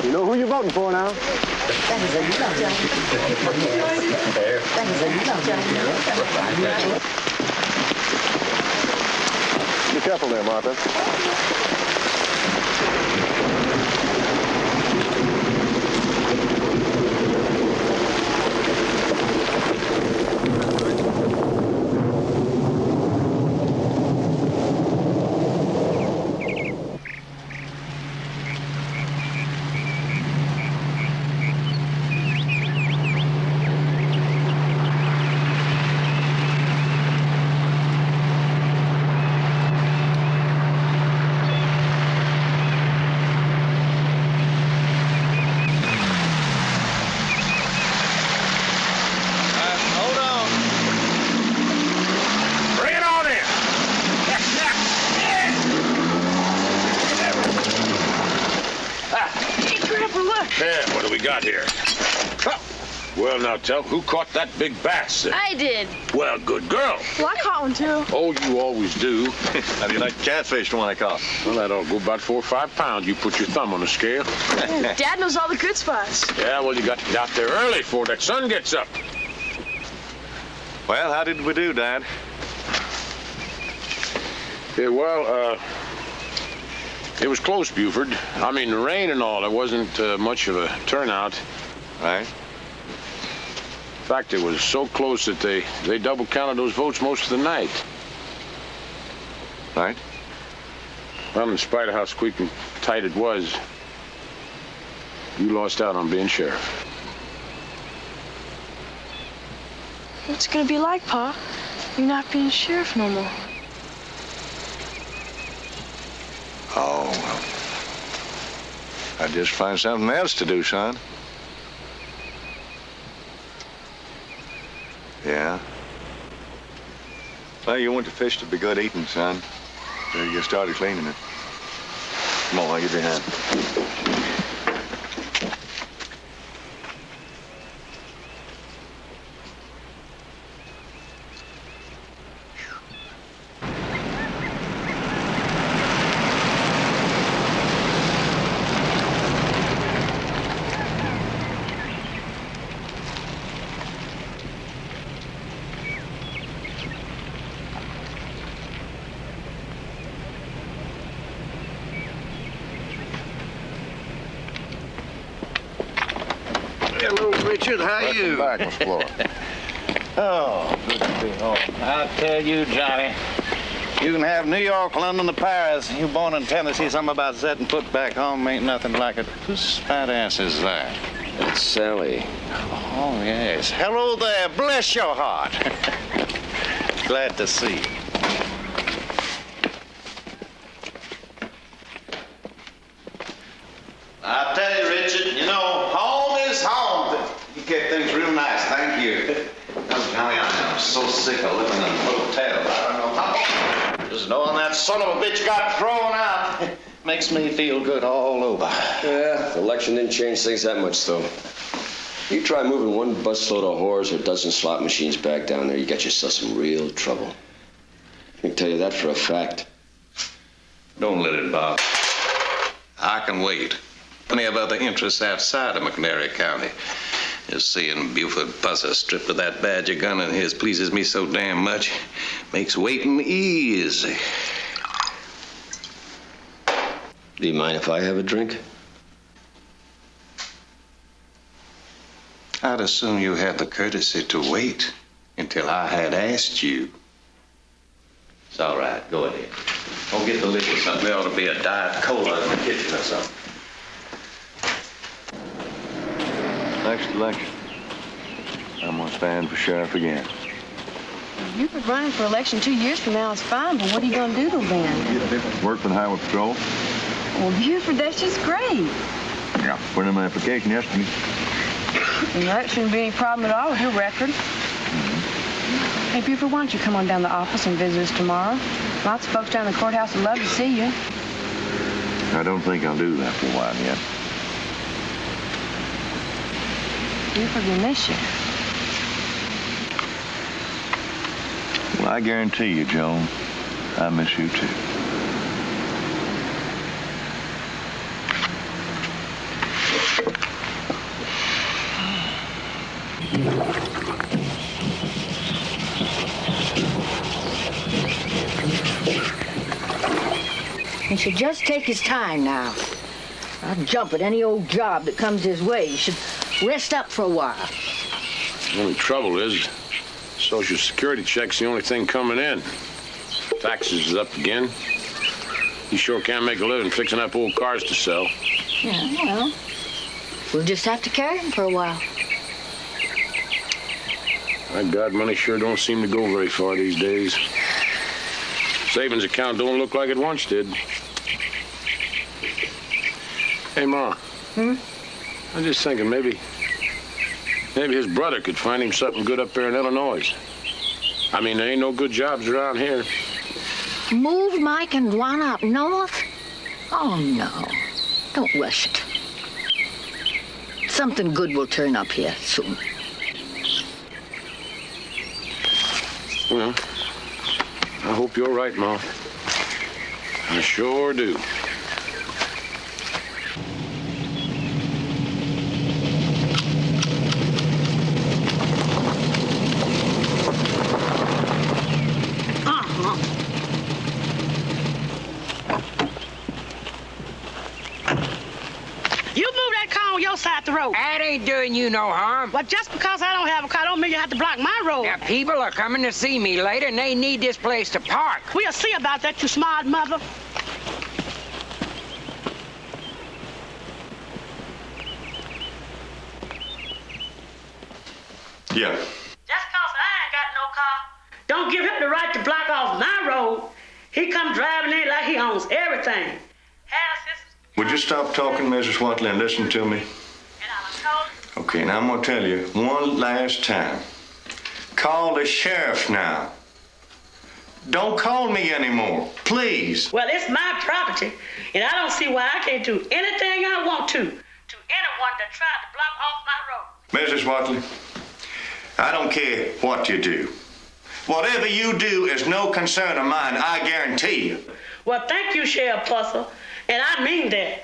You know who you're voting for now. Be careful there, Martha. Yeah, what do we got here? Well, now tell, who caught that big bass? I did. Well, good girl. Well, I caught one too. Oh, you always do. How do you like catfish, the one I caught? Well, that'll go about 4 or 5 pounds. You put your thumb on the scale. Dad knows all the good spots. Yeah, well, you got to get out there early before that sun gets up. Well, how did we do, Dad? Yeah, well, it was close, Buford. I mean, the rain and all, there wasn't much of a turnout. Right. In fact, it was so close that they double counted those votes most of the night. Right. Well, in spite of how squeaking tight it was, you lost out on being sheriff. What's it gonna be like, Pa? You're not being sheriff no more. Oh, well. I just find something else to do, son. Yeah? Well, you want the fish to be good eating, son. So you get started cleaning it. Come on, I'll give you a hand. Hello, Richard. How are you? Back, Miss Flora. Oh, good to be home. I'll tell you, Johnny. You can have New York, London, or Paris. You born in Tennessee, something about setting foot back home ain't nothing like it. Whose fat ass is that? It's Sally. Oh, yes. Hello there. Bless your heart. Glad to see you. I'll tell you, Richard, you know, home is home. You kept things real nice. Thank you. Oh, Johnny, I'm so sick of living in hotels. I don't know how. Just knowing that son of a bitch got thrown out makes me feel good all over. Yeah, the election didn't change things that much, though. You try moving one busload of whores or a dozen slot machines back down there, you get yourself some real trouble. I can tell you that for a fact. Don't let it bother. I can wait. Plenty of other interests outside of McNairy County. Just seeing Buford Buzzer stripped of that Badger gun of his pleases me so damn much. Makes waiting easy. Do you mind if I have a drink? I'd assume you had the courtesy to wait until I had asked you. It's all right. Go ahead. Go get the liquor or something. There ought to be a Diet Cola in the kitchen or something. Next election, I'm gonna stand for sheriff again. You could run for election 2 years from now is fine, but what are you gonna do till then? Work for the Highway Patrol. Well, Buford, that's just great. Yeah, put in my application yesterday. And that shouldn't be any problem at all with your record. Hey, Buford, why don't you come on down to the office and visit us tomorrow? Lots of folks down in the courthouse would love to see you. I don't think I'll do that for a while yet. Buford, we miss you. Well, I guarantee you, Joan, I miss you too. He should just take his time now. I'll jump at any old job that comes his way. He should rest up for a while. The only trouble is, Social Security check's the only thing coming in. Taxes is up again. He sure can't make a living fixing up old cars to sell. Yeah, well, we'll just have to carry him for a while. My God, money sure don't seem to go very far these days. Savings account don't look like it once did. Hey, Ma. I'm just thinking maybe his brother could find him something good up there in Illinois. I mean, there ain't no good jobs around here. Move Mike and Luana up north? Oh, no. Don't rush it. Something good will turn up here soon. Well, I hope you're right, Ma. I sure do. You move that car on your side of the road. That ain't doing you no harm. But just because I don't have a car don't mean you have to block my road. Now, people are coming to see me later, and they need this place to park. We'll see about that, you smart mother. Yeah. Just 'cause I ain't got no car, don't give him the right to block off my road. He come driving in like he owns everything. Would you stop talking, Mrs. Watley, and listen to me? Okay, now I'm gonna tell you one last time. Call the sheriff now. Don't call me anymore, please. Well, it's my property, and I don't see why I can't do anything I want to anyone that tried to block off my road. Mrs. Watley, I don't care what you do. Whatever you do is no concern of mine, I guarantee you. Well, thank you, Sheriff Pusser, and I mean that.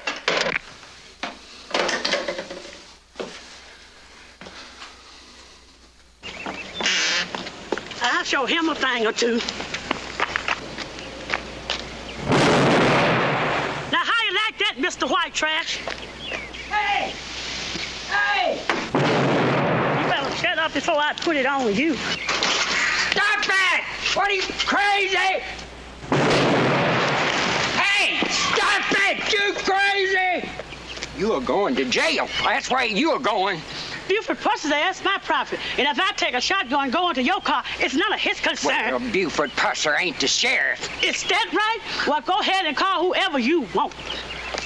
I'll show him a thing or two. Now, how you like that, Mr. White Trash? Hey! Hey! You better shut up before I put it on you. Stop that! What are you, crazy? Hey! Stop that! You crazy! You are going to jail. That's where you are going. Buford Pusser, that's my property. And if I take a shotgun and go into your car, it's none of his concern. Well, Buford Pusser ain't the sheriff. Is that right? Well, go ahead and call whoever you want.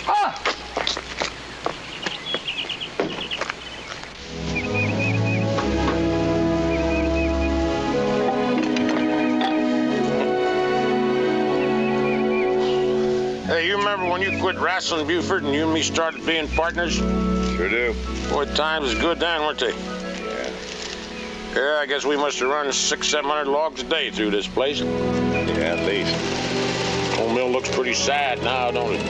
Oh! Hey, you remember when you quit wrestling, Buford, and you and me started being partners? Sure do. Boy, times was good then, weren't they? Yeah. Yeah, I guess we must have run 600-700 logs a day through this place. Yeah, at least. Old mill looks pretty sad now, don't it?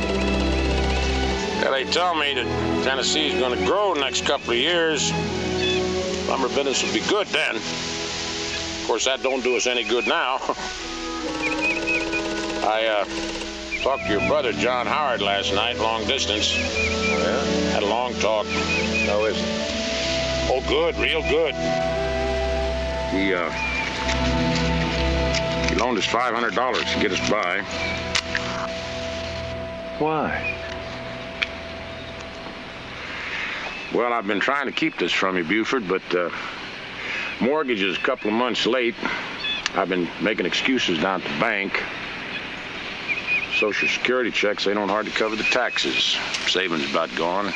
Yeah, they tell me that Tennessee's going to grow the next couple of years. Lumber business will be good then. Of course, that don't do us any good now. I talked to your brother, John Howard, last night, long distance. Yeah? Had a long talk. How is it? Oh, good, real good. He loaned us $500 to get us by. Why? Well, I've been trying to keep this from you, Buford, but mortgage is a couple of months late. I've been making excuses down at the bank. Social Security checks, they don't hardly cover the taxes. Savings about gone.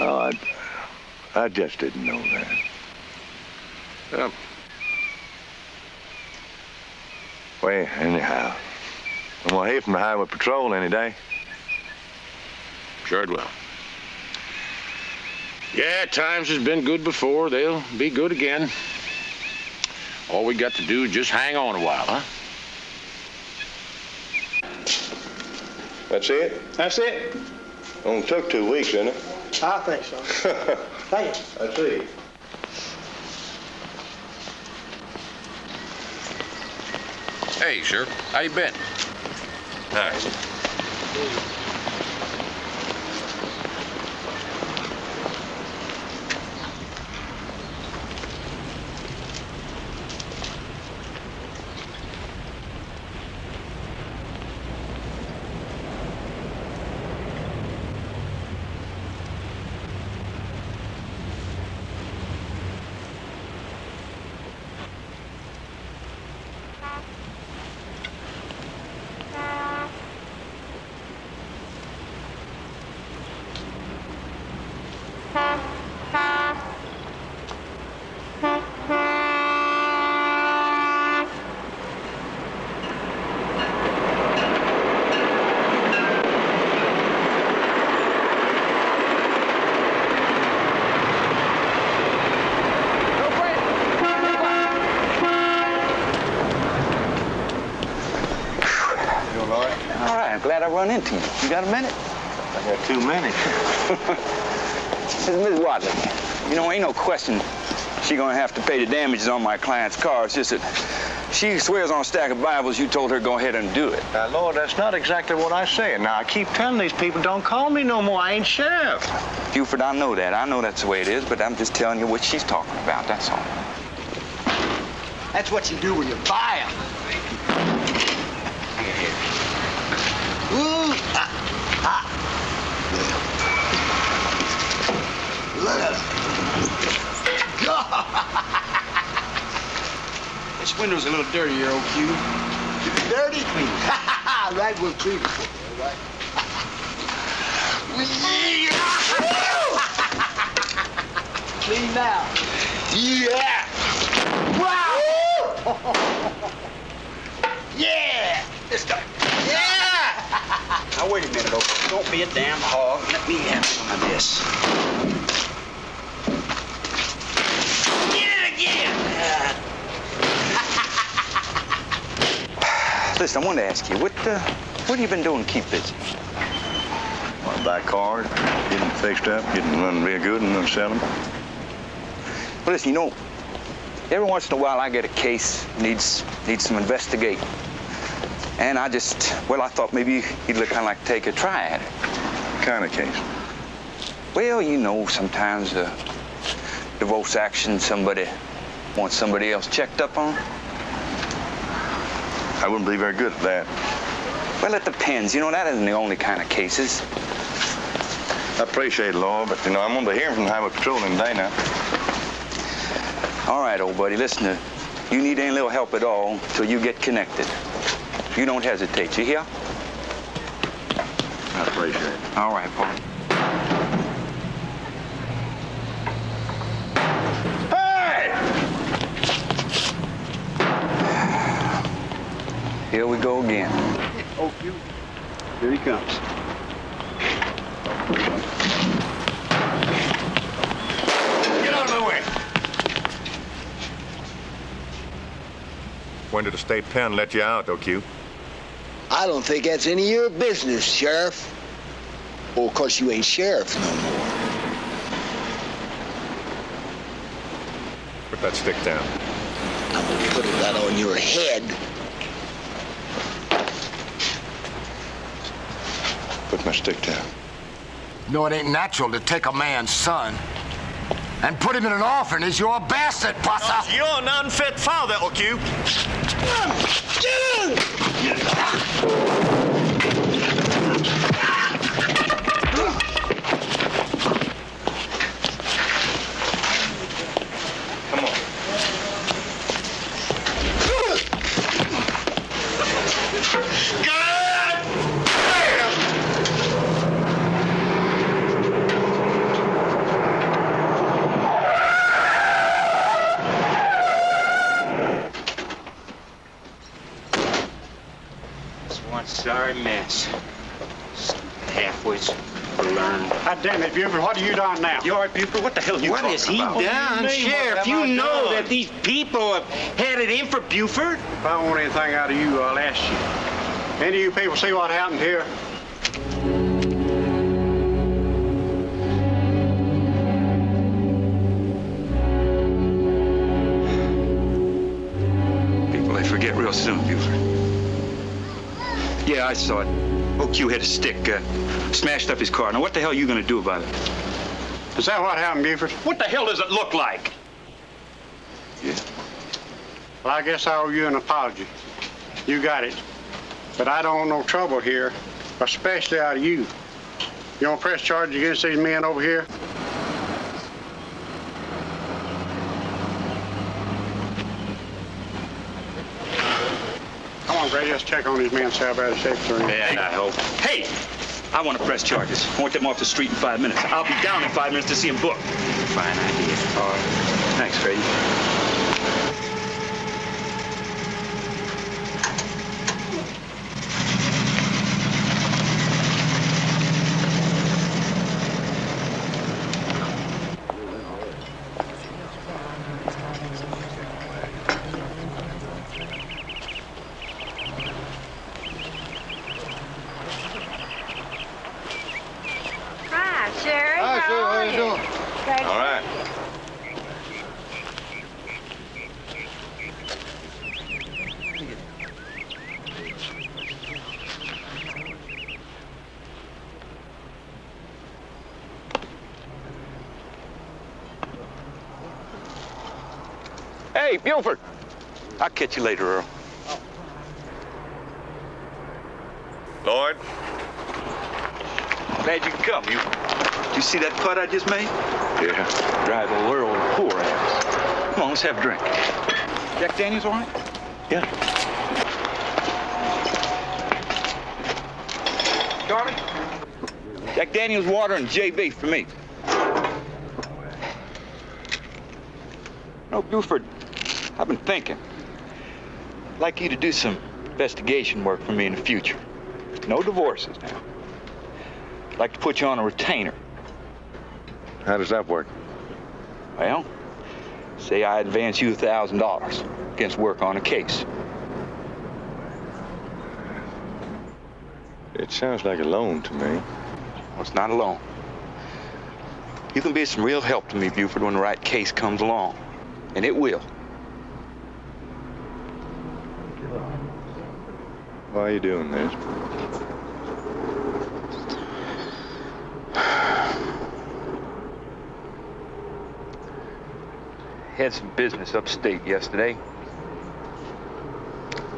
Oh, I just didn't know that. Yeah. Well, anyhow, I'm gonna hear from the Highway Patrol any day. Sure it will. Yeah, times has been good before. They'll be good again. All we got to do is just hang on a while, huh? That's it? That's it. Only took 2 weeks, didn't it? I think so. Thank you. That's it. Hey, sir. How you been? Nice. Glad I run into you. You got a minute? I got too many. Miss Watley, you know, ain't no question she gonna have to pay the damages on my client's car. It's just that she swears on a stack of Bibles you told her go ahead and do it. Now, Lord, that's not exactly what I said. Now, I keep telling these people, don't call me no more. I ain't sheriff. Buford, I know that. I know that's the way it is, but I'm just telling you what she's talking about, that's all. That's what you do when you buy them. Ooh, This window's a little dirtier, old Q. Dirty clean. Right, we'll clean it for you, all right? Clean now. Yeah! Wow! Yeah! This time. Yeah! Now, wait a minute, old. Don't be a damn hog. Let me have some of this. Get it again! Listen, I wanted to ask you, what have you been doing to keep busy? Well, buy cars, get them fixed up, get them running real good, and then sell them. Well, listen, you know, every once in a while I get a case, needs some investigating. And I thought maybe you'd kind of like to take a try at it. What kind of case? Well, you know, sometimes a divorce action, somebody wants somebody else checked up on. I wouldn't be very good at that. Well, it depends. You know, that isn't the only kind of cases. I appreciate it, Lord, but, I'm going to be hearing from the Highway Patrol in the day now. All right, old buddy, listen, you need any little help at all till you get connected. You don't hesitate, you hear? I appreciate it. All right, Paul. Here we go again. Oh, Q. Here he comes. Get out of the way! When did the state pen let you out, though, Q? I don't think that's any of your business, Sheriff. Well, of course, you ain't sheriff no more. Put that stick down. I'm gonna put that on your head. Put my stick down. No, it ain't natural to take a man's son and put him in an orphanage. You're a bastard, Buster. You're an unfit father, Q. Come on. Sorry mess. Halfway's learned. God damn it, Buford, what are you doing now? You all right, Buford? What the hell are you talking about? What has he done? Sheriff, you know that these people have had it in for Buford. If I want anything out of you, I'll ask you. Any of you people see what happened here? People, they forget real soon, Buford. Yeah, I saw it. OQ had a stick, smashed up his car. Now, what the hell are you going to do about it? Is that what happened, Buford? What the hell does it look like? Yeah. Well, I guess I owe you an apology. You got it. But I don't want no trouble here, especially out of you. You want to press charges against these men over here? Come on, Grady, let's check on these men, see how bad the shapes are in. And I hope. Hey! I want to press charges. I want them off the street in 5 minutes. I'll be down in 5 minutes to see them booked. Fine idea. All right. Thanks, Grady. All right. Hey, Buford. I'll catch you later, Earl. Lloyd? Glad you could come. You see that putt I just made? Yeah. Drive old Earl poor ass. Come on, let's have a drink. Jack Daniels all right? Yeah. Darling, Jack Daniels water and JB for me. No, Buford, I've been thinking. I'd like you to do some investigation work for me in the future. No divorces now. I'd like to put you on a retainer. How does that work? Well, say I advance you $1,000 against work on a case. It sounds like a loan to me. Well, it's not a loan. You can be some real help to me, Buford, when the right case comes along. And it will. Why are you doing this? Had some business upstate yesterday.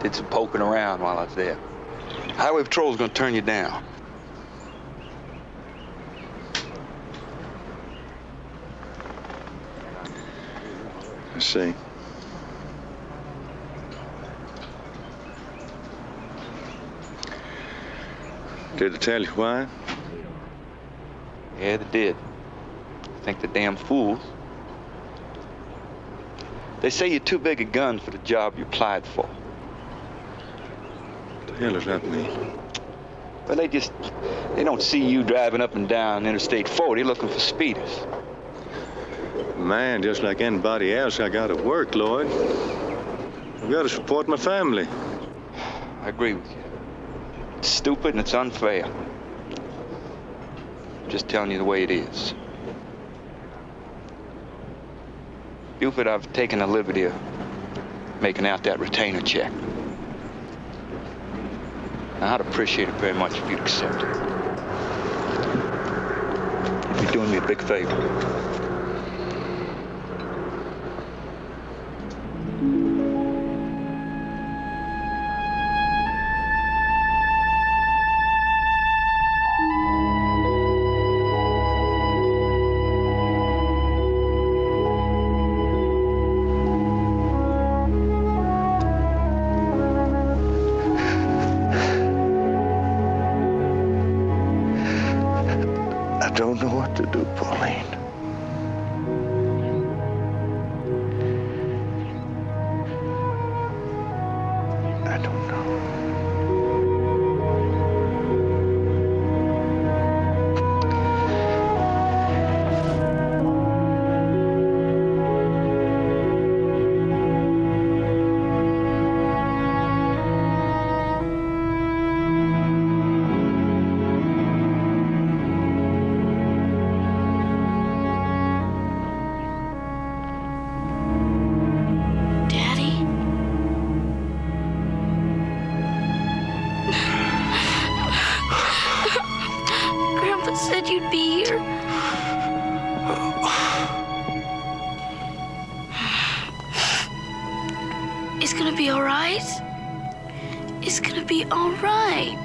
Did some poking around while I was there. Highway Patrol's gonna turn you down. I see. Did they tell you why? Yeah, they did. I think the damn fools. They say you're too big a gun for the job you applied for. What the hell does that mean? Well, they don't see you driving up and down Interstate 40 looking for speeders. Man, just like anybody else, I gotta work, Lloyd. I've gotta support my family. I agree with you. It's stupid and it's unfair. I'm just telling you the way it is. Buford, I've taken the liberty of making out that retainer check. Now, I'd appreciate it very much if you'd accept it. You'd be doing me a big favor. I don't know what to do, Pauline. I don't know. Daddy? Grandpa said you'd be here. It's gonna be all right. It's gonna be all right.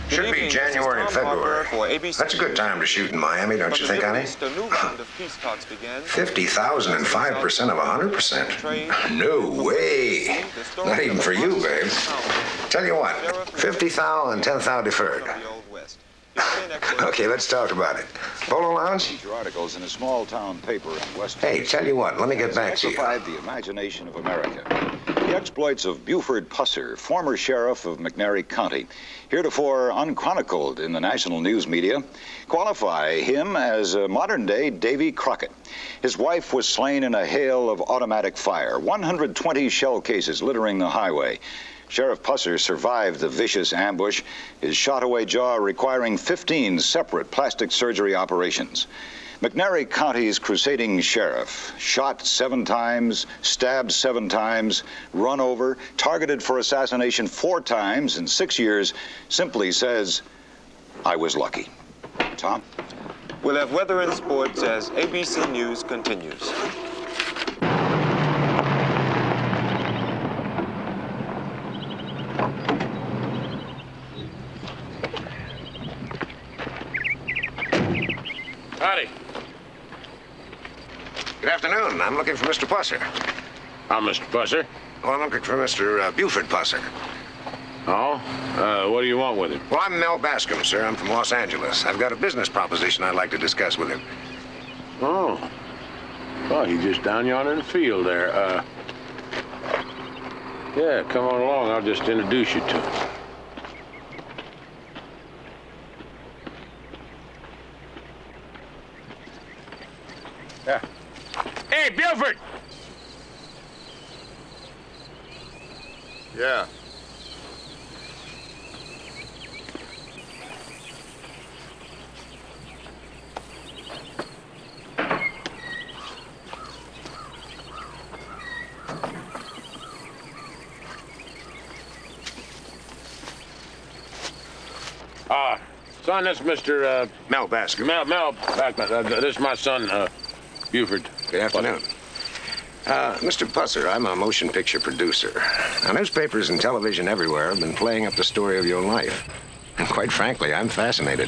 Should be January and February. That's a good time to shoot in Miami, don't you think, honey? 50,000 and 5% of 100%. No way. Not even for you, babe. Tell you what, 50,000 and 10,000 deferred. Okay, let's talk about it. Polo Lounge? Feature articles in a small town paper in West. Hey, tell you what, let me get back to you. Exemplified the imagination of America. The exploits of Buford Pusser, former sheriff of McNairy County, heretofore unchronicled in the national news media, qualify him as a modern-day Davy Crockett. His wife was slain in a hail of automatic fire, 120 shell cases littering the highway. Sheriff Pusser survived the vicious ambush, his shot-away jaw requiring 15 separate plastic surgery operations. McNairy County's crusading sheriff, shot 7 times, stabbed 7 times, run over, targeted for assassination 4 times in 6 years, simply says, I was lucky. Tom? We'll have weather and sports as ABC News continues. Howdy. Good afternoon. I'm looking for Mr. Pusser. I'm Mr. Pusser. Well, I'm looking for Mr. Buford Pusser. Oh? What do you want with him? Well, I'm Mel Bascom, sir. I'm from Los Angeles. I've got a business proposition I'd like to discuss with him. Oh. Oh, he's just down yonder in the field there. Yeah, come on along. I'll just introduce you to him. Yeah. Hey, Buford! Yeah. Son, that's Mr. Mel Bascom. Mel Bascom. This is my son, Buford. Good afternoon. Mr. Pusser, I'm a motion picture producer. Now, newspapers and television everywhere have been playing up the story of your life. And quite frankly, I'm fascinated.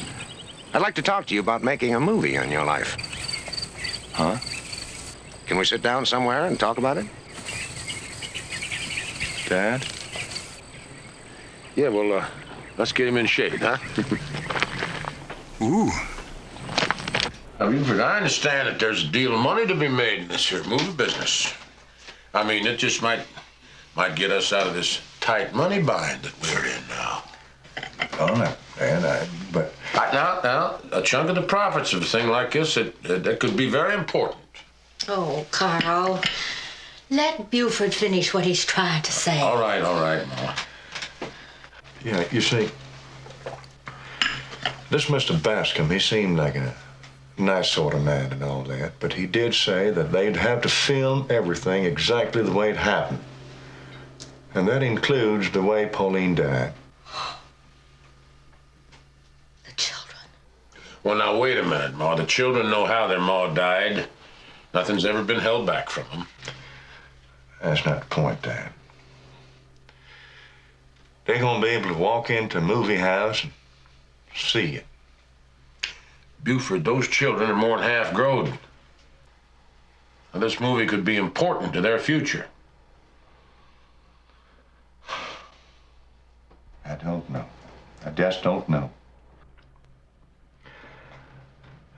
I'd like to talk to you about making a movie on your life. Huh? Can we sit down somewhere and talk about it? Dad? Yeah, well, let's get him in shade, huh? Ooh. Now, Buford, I understand that there's a deal of money to be made in this here movie business. I mean, it just might get us out of this tight money bind that we're in now. Oh, no, Dad, but... Now, a chunk of the profits of a thing like this, that could be very important. Oh, Carl, let Buford finish what he's trying to say. All right, Ma. Yeah, you see, this Mr. Bascom, he seemed like a nice sort of man and all that, but he did say that they'd have to film everything exactly the way it happened. And that includes the way Pauline died. The children. Well, now, wait a minute, Ma. The children know how their ma died. Nothing's ever been held back from them. That's not the point, Dad. They're gonna be able to walk into a movie house and see it. Buford, those children are more than half grown. Now, this movie could be important to their future. I don't know. I just don't know.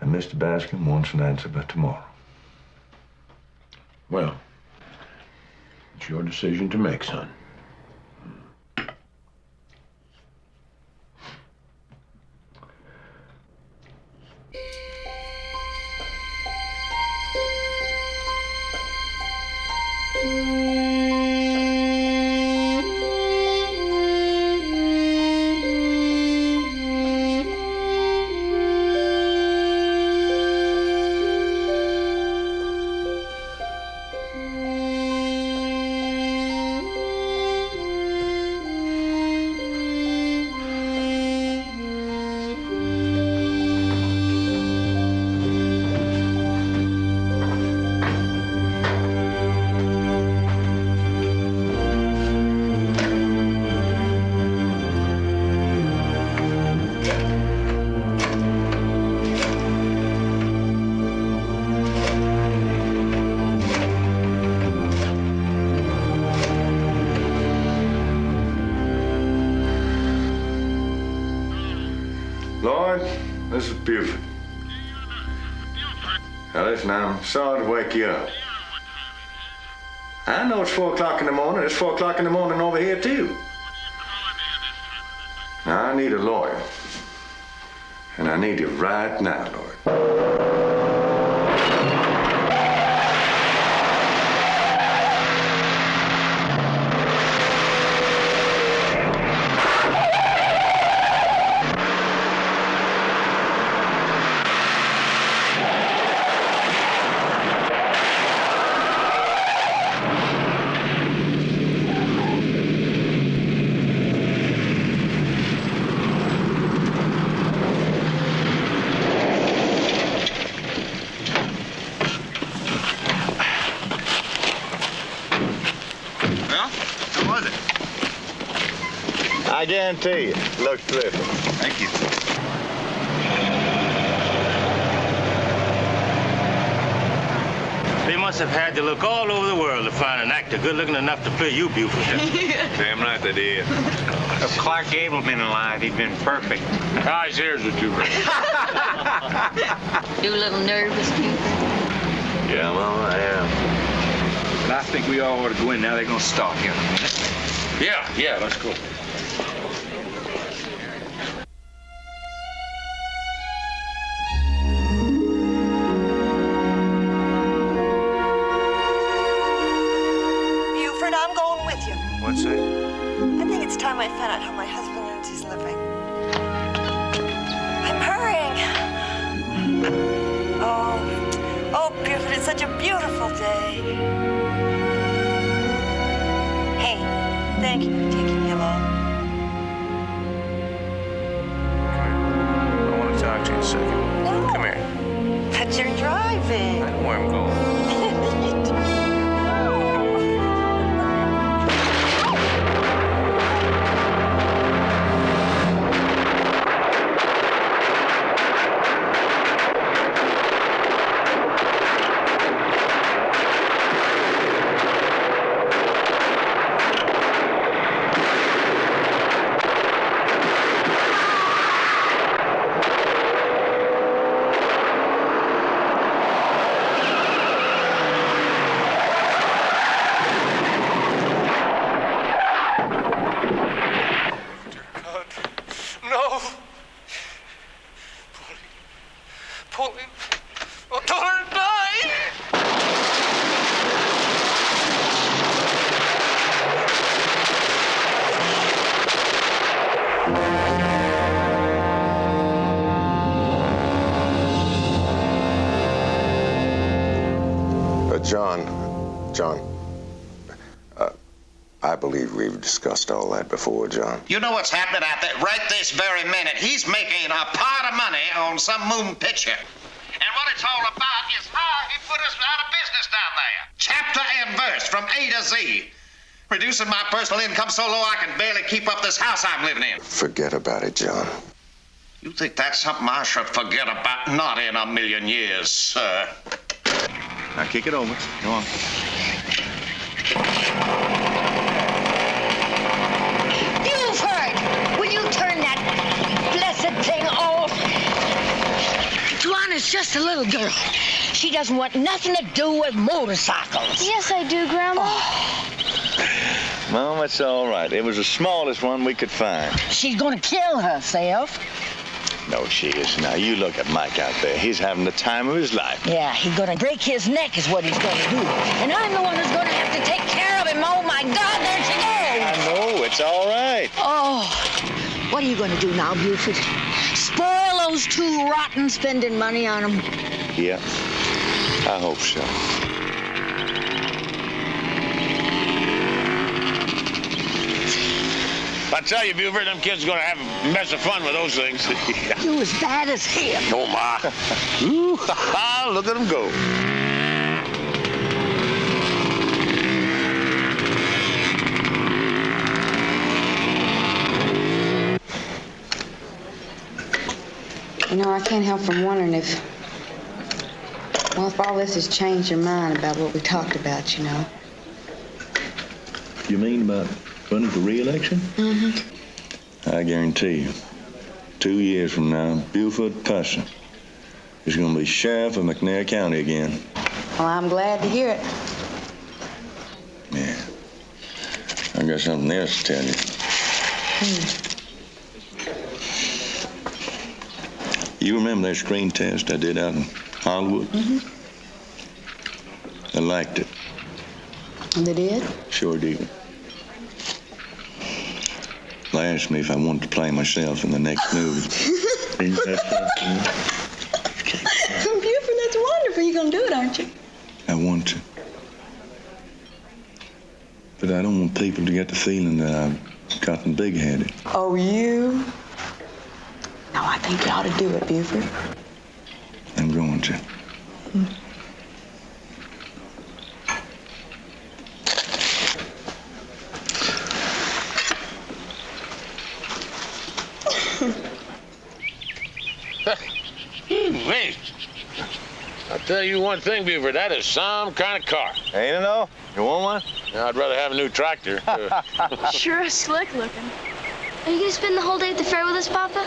And Mr. Bascom wants an answer by tomorrow. Well, it's your decision to make, son. Lloyd, this is Buford. Now listen, I'm sorry to wake you up. I know it's 4 o'clock in the morning. It's 4 o'clock in the morning over here, too. Now, I need a lawyer. And I need you right now, Lloyd. I guarantee you, it looks terrific. Thank you. They must have had to look all over the world to find an actor good looking enough to play you, Buford. Damn right they did. If Clark Gable been alive, he'd been perfect. His ears are too red. You a little nervous, Buford? Yeah, well, I am. But I think we all ought to go in now. They're going to start here in a minute. Yeah, let's go. Buford, I'm going with you. What's that? I think it's time I found out how my husband earns his living. I'm hurrying. Oh, Buford, it's such a beautiful day. Hey, thank you for taking me along. I want to talk to you a second. No. Come here. But you're driving. I know where I'm going. No. Pauline. Oh, don't let her die. John, I believe we've discussed all that before, John. You know what's happening out there right this very minute? He's making a pot of money on some moon picture. And what it's all about is how he put us out of business down there. Chapter and verse from A to Z. Reducing my personal income so low I can barely keep up this house I'm living in. Forget about it, John. You think that's something I should forget about? Not in a million years, sir. Now kick it over. Go on. Buford! Will you turn that blessed thing off? Joanna's just a little girl. She doesn't want nothing to do with motorcycles. Yes, I do, Grandma. Mom, it's all right. It was the smallest one we could find. She's gonna kill herself. No, she isn't. Now, you look at Mike out there. He's having the time of his life. Yeah, he's gonna break his neck is what he's gonna do. And I'm the one who's gonna have to take care of him. Oh, my God, there she goes. I know. It's all right. Oh, what are you gonna do now, Buford? Spoil those two rotten spending money on them? Yeah, I hope so. I tell you, Buford, them kids are gonna have a mess of fun with those things. You as bad as him. Oh, my. Ooh, ha, look at them go. You know, I can't help from wondering if all this has changed your mind about what we talked about, you know. You mean about running for re-election? Mm-hmm. I guarantee you, 2 years from now, Buford Pusser is going to be sheriff of McNair County again. Well, I'm glad to hear it. Yeah. I got something else to tell you. You remember that screen test I did out in Hollywood? Mm-hmm. I liked it. They did? Sure did. They asked me if I wanted to play myself in the next movie. Buford, that's wonderful. You're going to do it, aren't you? I want to. But I don't want people to get the feeling that I've gotten big-headed. Oh, you? No, I think you ought to do it, Buford. I'm going to. Wait. I'll tell you one thing, Buford. That is some kind of car. Ain't it though? You want one? No, I'd rather have a new tractor. Sure is slick looking. Are you gonna spend the whole day at the fair with us, Papa?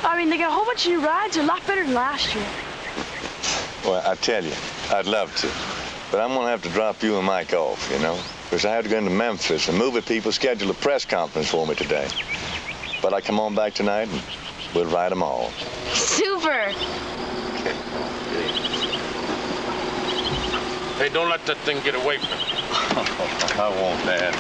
I mean, they got a whole bunch of new rides. They're a lot better than last year. Well, I tell you, I'd love to. But I'm gonna have to drop you and Mike off, you know? Because I have to go into Memphis and movie people scheduled a press conference for me today. But I come on back tonight and we'll ride them all. Super. Hey, don't let that thing get away from you. I won't, Dad.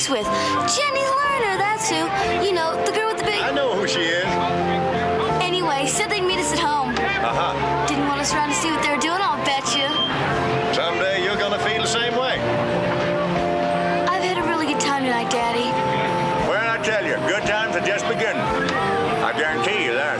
With Jenny Lerner, that's who. You know, the girl with the big... I know who she is. Anyway, said they'd meet us at home. Uh-huh. Didn't want us around to see what they were doing, I'll bet you. Someday you're gonna feel the same way. I've had a really good time tonight, Daddy. Well, I tell you, good times are just beginning. I guarantee you that.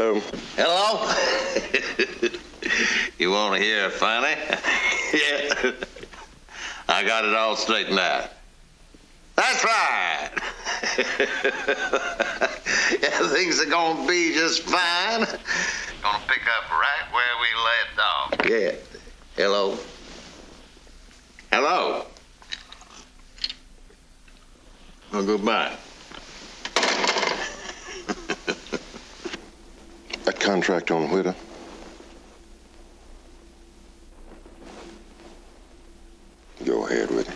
Hello. Hello? You want to hear funny? Yeah. I got it all straightened out. That's right. Yeah, things are going to be just fine. Going to pick up right where we left off. Yeah. Hello? Hello? Well, goodbye. That contract on Whitta? Go ahead with it.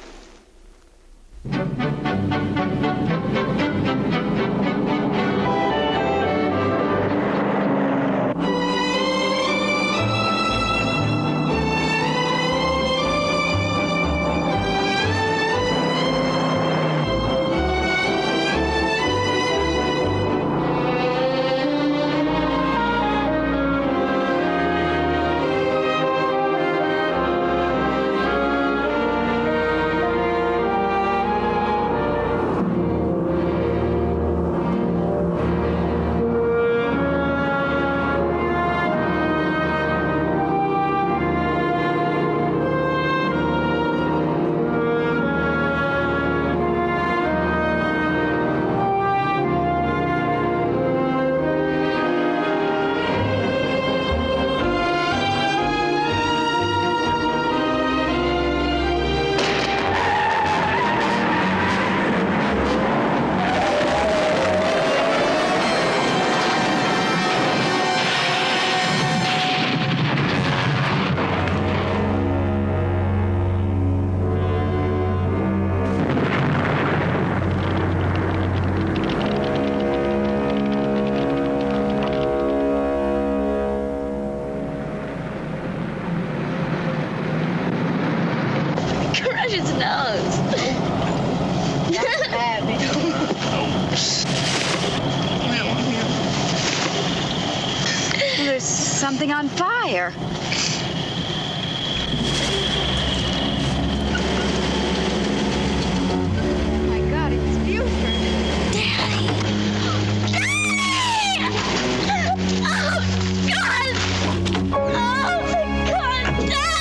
There's something on fire. Oh my God, it's Buford. Daddy! Daddy! Oh, God! Oh, my God, Daddy!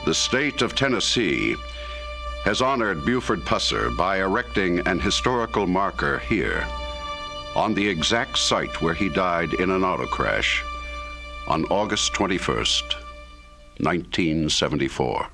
The state of Tennessee has honored Buford Pusser by erecting an historical marker here on the exact site where he died in an auto crash on August 21st, 1974.